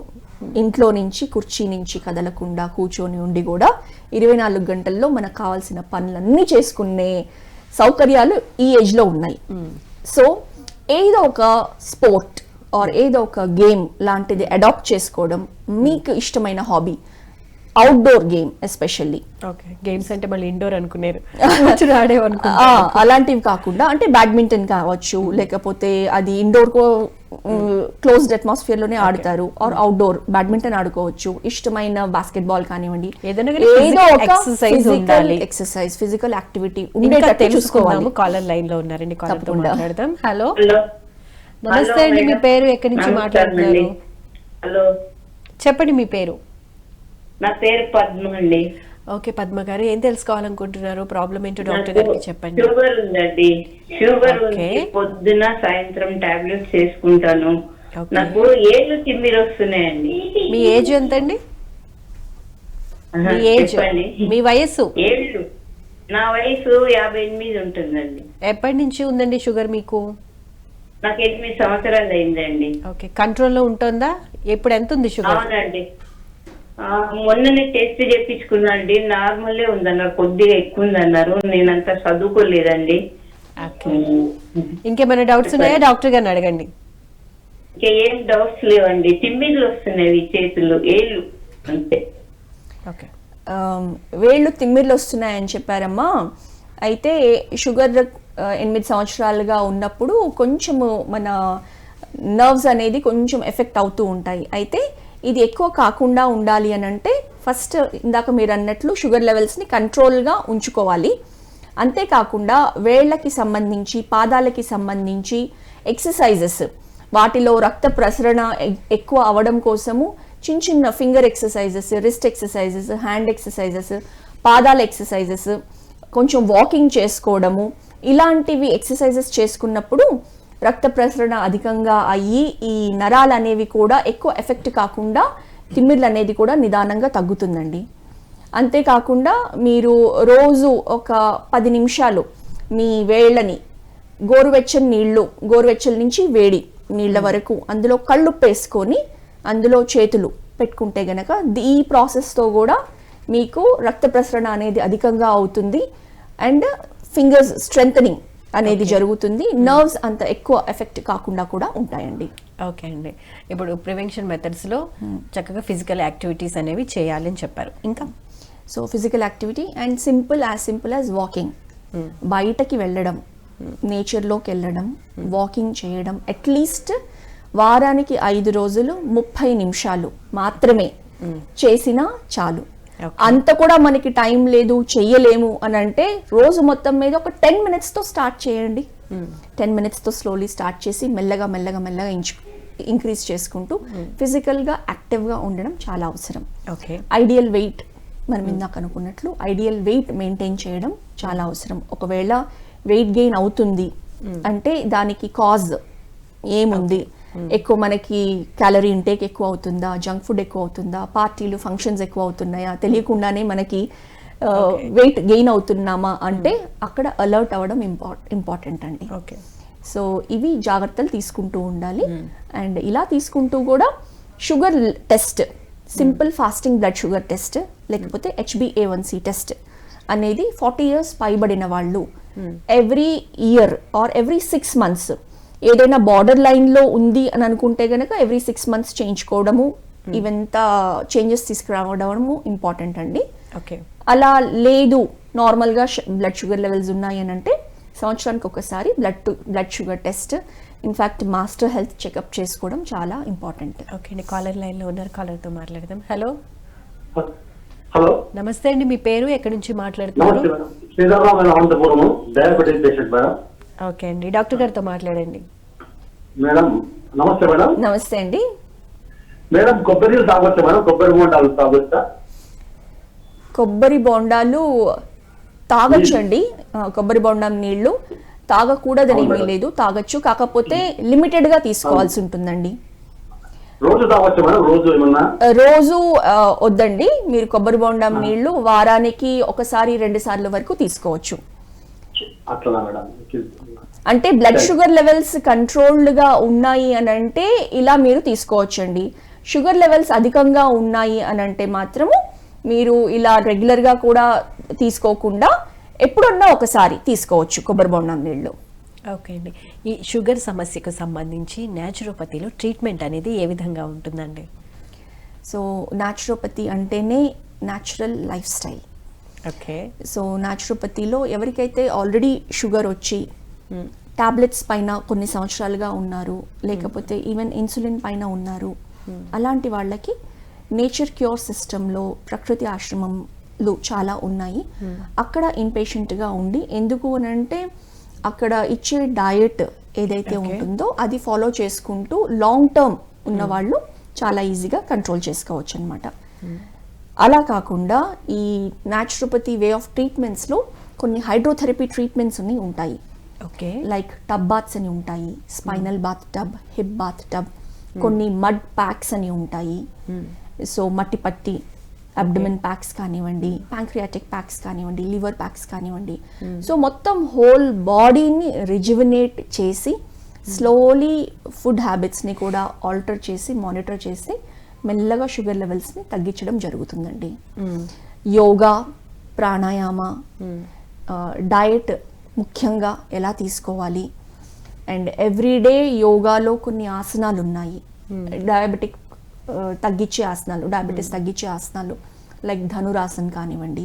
ఇంట్లో నుంచి కుర్చీ నుంచి కదలకుండా కూర్చొని ఉండి కూడా 24 గంటల్లో మనకు కావాల్సిన పనులన్నీ చేసుకునే సౌకర్యాలు ఈ ఏజ్లో ఉన్నాయి. సో ఏదో ఒక స్పోర్ట్ ఆర్ ఏదో ఒక గేమ్ లాంటిది అడాప్ట్ చేసుకోవడం, మీకు ఇష్టమైన hobby, outdoor game especially. Okay, games అంటే మళ్ళీ ఇండోర్ అనుకున్నారు, అలాంటివి కాకుండా అంటే బ్యాడ్మింటన్ కావచ్చు, లేకపోతే అది ఇండోర్ క్లోజ్డ్ అట్మాస్ఫియర్ లోనే ఆడతారు, ఆర్ అవుట్డోర్ బ్యాడ్మింటన్ ఆడుకోవచ్చు. ఇష్టమైన బాస్కెట్ బాల్ కానివ్వండి, ఏదో ఒక ఎక్సర్సైజ్, ఫిజికల్ యాక్టివిటీ ఉండేటట్టు చూసుకోవాలి. కాలర్ లైన్ లో ఉన్నారండి, కాలర్ తో మాట్లాడదాం. హలో, నమస్తే అండి, మీ పేరు, ఎక్కడి నుంచి మాట్లాడుతున్నారు? హలో, చెప్పండి మీ పేరు. నా పేరు పద్మ అండి. ఓకే పద్మ గారు, ఏం తెలుసుకోవాలనుకుంటున్నారు? ప్రాబ్లం ఏంటో డాక్టర్ గారికి చెప్పండి. షుగర్ ఉందండి, షుగర్ ఉంది. పొద్దున సాయంత్రం టాబ్లెట్స్ చేసుకుంటాను. నాకు ఏళ్ళు తిమ్మిరి వస్తున్నాయండి. మీ ఏజ్ ఎంత అండి? మీ ఏజ్, మీ వయస్సు? ఏళ్ళు, నా వయసు 58 ఉంటుందండి. ఎప్పటి నుంచి ఉందండి షుగర్ మీకు? నాకు 8 సంవత్సరాలు అయిందండి. ఓకే, కంట్రోల్లో ఉంటుందా? ఇప్పుడు ఎంత ఉంది షుగర్? అవునండి, మొన్ననే టెస్ట్ చేయించుకున్నాండి, నార్మలే ఉందన్నారు, కొద్దిగా ఎక్కువ ఉందన్నారు. నేనంతా చదువుకోలేదండి. ఇంకేమైనా డౌట్స్ ఉన్నాయా? డాక్టర్ గారిని అడగండి. ఇంకా ఏం డౌట్స్ లేవండి. తిమ్మిర్లు వస్తున్నాయి చేతులు, ఏళ్ళు అంతే. ఓకే, వేళ్ళు తిమ్మిర్లు వస్తున్నాయని చెప్పారమ్మా. అయితే షుగర్ 8 సంవత్సరాలుగా ఉన్నప్పుడు కొంచెము మన నర్వ్స్ అనేది కొంచెం ఎఫెక్ట్ అవుతూ ఉంటాయి. అయితే ఇది ఎక్కువ కాకుండా ఉండాలి అని అంటే ఫస్ట్ ఇందాక మీరు అన్నట్లు షుగర్ లెవెల్స్ని కంట్రోల్గా ఉంచుకోవాలి. అంతేకాకుండా వేళ్ళకి సంబంధించి, పాదాలకి సంబంధించి ఎక్సర్సైజెస్, వాటిలో రక్త ప్రసరణ ఎక్కువ అవడం కోసము చిన్న చిన్న finger exercises, wrist exercises, hand exercises, పాదాల ఎక్సర్సైజెస్, కొంచెం వాకింగ్ చేసుకోవడము, ఇలాంటివి ఎక్సర్సైజెస్ చేసుకున్నప్పుడు రక్త ప్రసరణ అధికంగా అయ్యి ఈ నరాలు అనేవి కూడా ఎక్కువ ఎఫెక్ట్ కాకుండా తిమ్మిర్లు అనేది కూడా నిదానంగా తగ్గుతుందండి. అంతేకాకుండా మీరు రోజు ఒక 10 నిమిషాలు మీ వేళ్ళని గోరువెచ్చల నుంచి వేడి నీళ్ళ వరకు అందులో కళ్ళుప్పు వేసుకొని అందులో చేతులు పెట్టుకుంటే గనక ఈ ప్రాసెస్తో కూడా మీకు రక్త ప్రసరణ అనేది అధికంగా అవుతుంది అండ్ ఫింగర్స్ స్ట్రెంథనింగ్ అనేది జరుగుతుంది. నర్వ్స్ అంత ఎక్కువ ఎఫెక్ట్ కాకుండా కూడా ఉంటాయండి. ఓకే అండి, ఇప్పుడు ప్రివెన్షన్ మెథడ్స్లో చక్కగా ఫిజికల్ యాక్టివిటీస్ అనేవి చేయాలి అని చెప్పారు. ఇంకా so physical activity and simple as walking, బయటకి వెళ్ళడం, నేచర్లోకి వెళ్ళడం, వాకింగ్ చేయడం, అట్లీస్ట్ వారానికి 5 రోజులు 30 నిమిషాలు మాత్రమే చేసినా చాలు. అంత కూడా మనకి టైం లేదు చెయ్యలేము అని అంటే రోజు మొత్తం మీద ఒక 10 minutesతో స్టార్ట్ చేయండి. 10 minutesతో స్లోలీ స్టార్ట్ చేసి మెల్లగా ఇంక్రీజ్ చేసుకుంటూ ఫిజికల్గా యాక్టివ్గా ఉండడం చాలా అవసరం. ఓకే, ఐడియల్ వెయిట్ మనం ఇందాక అనుకున్నట్లు ఐడియల్ వెయిట్ మెయింటైన్ చేయడం చాలా అవసరం. ఒకవేళ వెయిట్ గెయిన్ అవుతుంది అంటే దానికి కాజ్ ఏముంది, ఎక్కువ మనకి క్యాలరీ ఇంటేక్ ఎక్కువ అవుతుందా, జంక్ ఫుడ్ ఎక్కువ అవుతుందా, పార్టీలు ఫంక్షన్స్ ఎక్కువ అవుతున్నాయా, తెలియకుండానే మనకి వెయిట్ గెయిన్ అవుతున్నామా అంటే అక్కడ అలర్ట్ అవ్వడం ఇంపార్టెంట్ అండి. ఓకే, సో ఇవి జాగ్రత్తలు తీసుకుంటూ ఉండాలి. అండ్ ఇలా తీసుకుంటూ కూడా sugar test, simple fasting blood sugar test లేకపోతే HbA1c టెస్ట్ అనేది 40 years పైబడిన వాళ్ళు every year or every 6 months ఏదైనా బార్డర్ లైన్లో ఉంది అని అనుకుంటే కనుక ఎవ్రీ 6 months చేయించుకోవడము, ఇవంత చేంజెస్ తీసుకురావడము ఇంపార్టెంట్ అండి. ఓకే, అలా లేదు నార్మల్గా బ్లడ్ షుగర్ లెవెల్స్ ఉన్నాయి అని అంటే సంవత్సరానికి ఒకసారి blood sugar test, in fact master health checkup చేసుకోవడం చాలా ఇంపార్టెంట్. ఓకే అండి, కాలర్ లైన్లో ఉన్నారు, కాలర్తో మాట్లాడదాం. హలో హలో, నమస్తే అండి, మీ పేరు ఎక్కడి నుంచి మాట్లాడుతున్నారు? నమస్తే madam. Sridharrao madam, Anantapuramu, diabetes patient madam. Okay అండి, డాక్టర్ గారితో మాట్లాడండి. మేడం నమస్తే మేడం. నమస్తే అండి. మేడం కొబ్బరి నీళ్ళు తాగొచ్చా మేడం? కొబ్బరి బొండాలు తాగొచ్చా? కొబ్బరి బొండాలు తాగొచ్చండి. కొబ్బరి బొండం నీళ్లు తాగకూడదని ఏమీ లేదు, తాగొచ్చు, కాకపోతే లిమిటెడ్ గా తీసుకోవాల్సి ఉంటుందండి. రోజు తాగొచ్చా మేడం? రోజు ఏమన్నా? రోజు వద్దండి, మీరు కొబ్బరి బొండం నీళ్లు వారానికి 1-2 సార్లు వరకు తీసుకోవచ్చు. అట్లా మేడం. అంటే బ్లడ్ షుగర్ లెవెల్స్ కంట్రోల్డ్ గా ఉన్నాయి అని అంటే ఇలా మీరు తీసుకోవచ్చండి. షుగర్ లెవెల్స్ అధికంగా ఉన్నాయి అని అంటే మాత్రము మీరు ఇలా రెగ్యులర్ గా కూడా తీసుకోకుండా ఎప్పుడన్నా ఒకసారి తీసుకోవచ్చు కొబ్బరి బొండం నీళ్లు. ఓకే అండి, ఈ షుగర్ సమస్యకు సంబంధించి న్యాచురోపతిలో ట్రీట్మెంట్ అనేది ఏ విధంగా ఉంటుందండి? సో న్యాచురోపతి అంటేనే natural lifestyle. Okay, so న్యాచురోపతిలో ఎవరికైతే ఆల్రెడీ షుగర్ వచ్చి టాబ్లెట్స్ పైన కొన్ని సంవత్సరాలుగా ఉన్నారు, లేకపోతే ఈవెన్ ఇన్సులిన్ పైన ఉన్నారు, అలాంటి వాళ్ళకి నేచర్ క్యూర్ సిస్టంలో ప్రకృతి ఆశ్రమంలు చాలా ఉన్నాయి. అక్కడ ఇన్పేషెంట్గా ఉండి, ఎందుకు అని అంటే అక్కడ ఇచ్చే డయట్ ఏదైతే ఉంటుందో అది ఫాలో చేసుకుంటూ లాంగ్ టర్మ్ ఉన్న వాళ్ళు చాలా ఈజీగా కంట్రోల్ చేసుకోవచ్చు అనమాట. అలా కాకుండా ఈ న్యాచురోపతి వే ఆఫ్ ట్రీట్మెంట్స్లో కొన్ని హైడ్రోథెరపీ ట్రీట్మెంట్స్ అని ఉంటాయి. ఓకే, లైక్ టబ్ బాత్స్ అని ఉంటాయి, spinal bath tub, hip bath tub, కొన్ని మడ్ ప్యాక్స్ అని ఉంటాయి. సో మట్టి పట్టి అబ్డమిన్ ప్యాక్స్ కానివ్వండి, ప్యాంక్రియాటిక్ ప్యాక్స్ కానివ్వండి, లివర్ ప్యాక్స్ కానివ్వండి. సో మొత్తం హోల్ బాడీని రిజువినేట్ చేసి స్లోలీ ఫుడ్ హ్యాబిట్స్ని కూడా ఆల్టర్ చేసి మానిటర్ చేసి మెల్లగా షుగర్ లెవెల్స్ని తగ్గించడం జరుగుతుందండి. యోగా, ప్రాణాయామ, డయట్ ముఖ్యంగా ఎలా తీసుకోవాలి, అండ్ ఎవ్రీడే యోగాలో కొన్ని ఆసనాలు ఉన్నాయి, డయాబెటిక్ తగ్గించే ఆసనాలు, డయాబెటీస్ తగ్గించే ఆసనాలు లైక్ ధనురాసన్ కానివ్వండి,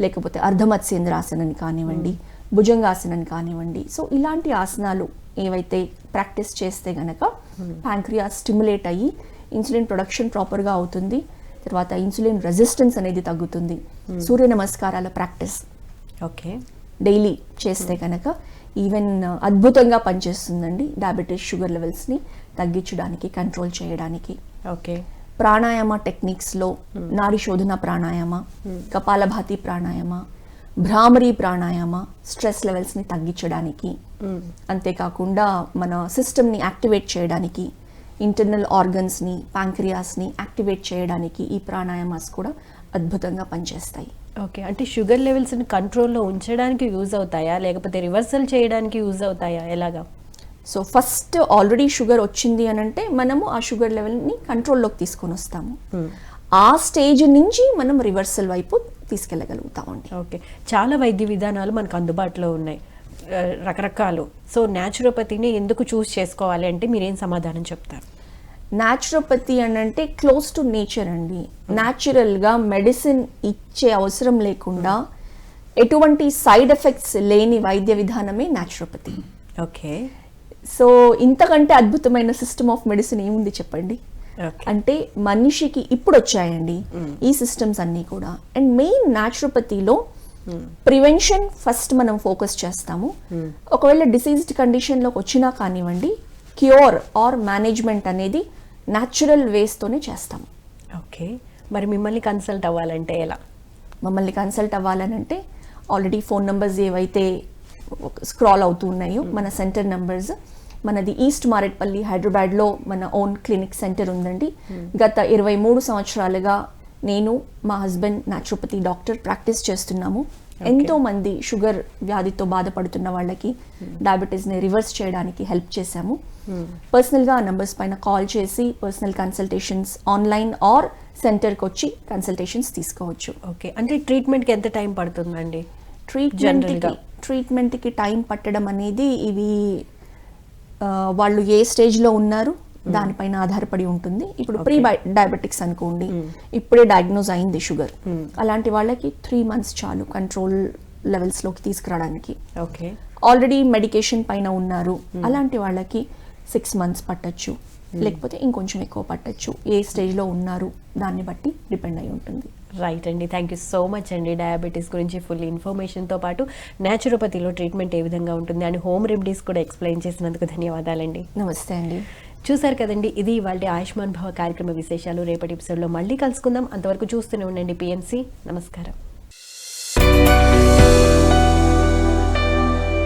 లేకపోతే అర్ధమత్స్యేంద్రాసనం కానివ్వండి, భుజంగాసనం కానివ్వండి. సో ఇలాంటి ఆసనాలు ఏవైతే ప్రాక్టీస్ చేస్తే గనక ప్యాంక్రియాస్ స్టిమ్యులేట్ అయ్యి ఇన్సులిన్ ప్రొడక్షన్ ప్రాపర్గా అవుతుంది, తర్వాత ఇన్సులిన్ రెసిస్టెన్స్ అనేది తగ్గుతుంది. సూర్య నమస్కారాల ప్రాక్టీస్ ఓకే డైలీ చేస్తే కనుక ఈవెన్ అద్భుతంగా పనిచేస్తుందండి డయాబెటీస్ షుగర్ లెవెల్స్ని తగ్గించడానికి, కంట్రోల్ చేయడానికి. ఓకే, ప్రాణాయామ టెక్నిక్స్లో నాడి శోధన ప్రాణాయామ, కపాలభాతి ప్రాణాయామ, భ్రామరీ ప్రాణాయామ స్ట్రెస్ లెవెల్స్ని తగ్గించడానికి, అంతేకాకుండా మన సిస్టమ్ని యాక్టివేట్ చేయడానికి, ఇంటర్నల్ ఆర్గన్స్ని, ప్యాంక్రియాస్ని యాక్టివేట్ చేయడానికి ఈ ప్రాణాయామాస్ కూడా అద్భుతంగా పనిచేస్తాయి. ఓకే, అంటే షుగర్ లెవెల్స్ని కంట్రోల్లో ఉంచడానికి యూజ్ అవుతాయా, లేకపోతే రివర్సల్ చేయడానికి యూజ్ అవుతాయా, ఎలాగా? సో ఫస్ట్ ఆల్రెడీ షుగర్ వచ్చింది అని అంటే మనము ఆ షుగర్ లెవెల్ని కంట్రోల్లోకి తీసుకొని వస్తాము. ఆ స్టేజ్ నుంచి మనం రివర్సల్ వైపు తీసుకెళ్ళగలుగుతామండి. ఓకే, చాలా వైద్య విధానాలు మనకు అందుబాటులో ఉన్నాయి, రకరకాలు. సో న్యాచురోపతిని ఎందుకు చూస్ చేసుకోవాలి అంటే మీరేం సమాధానం చెప్తారు? న్యాచురోపతి అని అంటే క్లోజ్ టు నేచర్ అండి. న్యాచురల్గా మెడిసిన్ ఇచ్చే అవసరం లేకుండా ఎటువంటి సైడ్ ఎఫెక్ట్స్ లేని వైద్య విధానమే న్యాచురోపతి. ఓకే, సో ఇంతకంటే అద్భుతమైన సిస్టమ్ ఆఫ్ మెడిసిన్ ఏముంది చెప్పండి. అంటే మనిషికి ఇప్పుడు వచ్చాయండి ఈ సిస్టమ్స్ అన్నీ కూడా. అండ్ మెయిన్ న్యాచురోపతిలో ప్రివెన్షన్ ఫస్ట్ మనం ఫోకస్ చేస్తాము. ఒకవేళ డిసీజ్డ్ కండిషన్లోకి వచ్చినా కానివ్వండి, క్యూర్ ఆర్ మేనేజ్మెంట్ అనేది న్యాచురల్ వేస్తోనే చేస్తాము. ఓకే, మరి మిమ్మల్ని కన్సల్ట్ అవ్వాలంటే ఎలా? మమ్మల్ని కన్సల్ట్ అవ్వాలనంటే ఆల్రెడీ ఫోన్ నెంబర్స్ ఏవైతే స్క్రాల్ అవుతూ ఉన్నాయో మన సెంటర్ నెంబర్స్, మనది ఈస్ట్ మారేట్పల్లి హైదరాబాద్లో మన ఓన్ క్లినిక్ సెంటర్ ఉందండి. గత 23 సంవత్సరాలుగా నేను మా హస్బెండ్ న్యాచురోపతి డాక్టర్ ప్రాక్టీస్ చేస్తున్నాము. ఎంతో మంది షుగర్ వ్యాధితో బాధపడుతున్న వాళ్ళకి డయాబెటీస్ని రివర్స్ చేయడానికి హెల్ప్ చేశాము. పర్సనల్గా ఆ నెంబర్స్ పైన కాల్ చేసి పర్సనల్ కన్సల్టేషన్స్ ఆన్లైన్ ఆర్ సెంటర్కి వచ్చి కన్సల్టేషన్స్ తీసుకోవచ్చు. ఓకే, అంటే ట్రీట్మెంట్కి ఎంత టైం పడుతుందండి? ట్రీట్మెంట్కి టైం పట్టడం అనేది ఇవి వాళ్ళు ఏ స్టేజ్లో ఉన్నారు దానిపైన ఆధారపడి ఉంటుంది. ఇప్పుడు ప్రీ డయాబెటిక్స్ అనుకోండి, ఇప్పుడే డయాగ్నోజ్ అయింది షుగర్, అలాంటి వాళ్ళకి 3 months చాలు కంట్రోల్ లెవెల్స్లోకి తీసుకురావడానికి. ఓకే, ఆల్రెడీ మెడికేషన్ పైన ఉన్నారు అలాంటి వాళ్ళకి 6 months పట్టచ్చు, లేకపోతే ఇంకొంచెం ఎక్కువ పట్టచ్చు. ఏ స్టేజ్లో ఉన్నారు దాన్ని బట్టి డిపెండ్ అయి ఉంటుంది. రైట్ అండి, థ్యాంక్ యూ సో మచ్ అండి. డయాబెటీస్ గురించి ఫుల్ ఇన్ఫర్మేషన్తో పాటు న్యాచురోపతిలో ట్రీట్మెంట్ ఏ విధంగా ఉంటుంది అండ్ హోమ్ రెమెడీస్ కూడా ఎక్స్ప్లెయిన్ చేసినందుకు ధన్యవాదాలండి. నమస్తే అండి. చూసారు కదండి, ఇది ఇవాళ ఆయుష్మాన్ భవ కార్యక్రమ విశేషాలు. రేపటి ఎపిసోడ్లో మళ్ళీ కలుసుకుందాం. అంతవరకు చూస్తూనే ఉండండి PNC. నమస్కారం.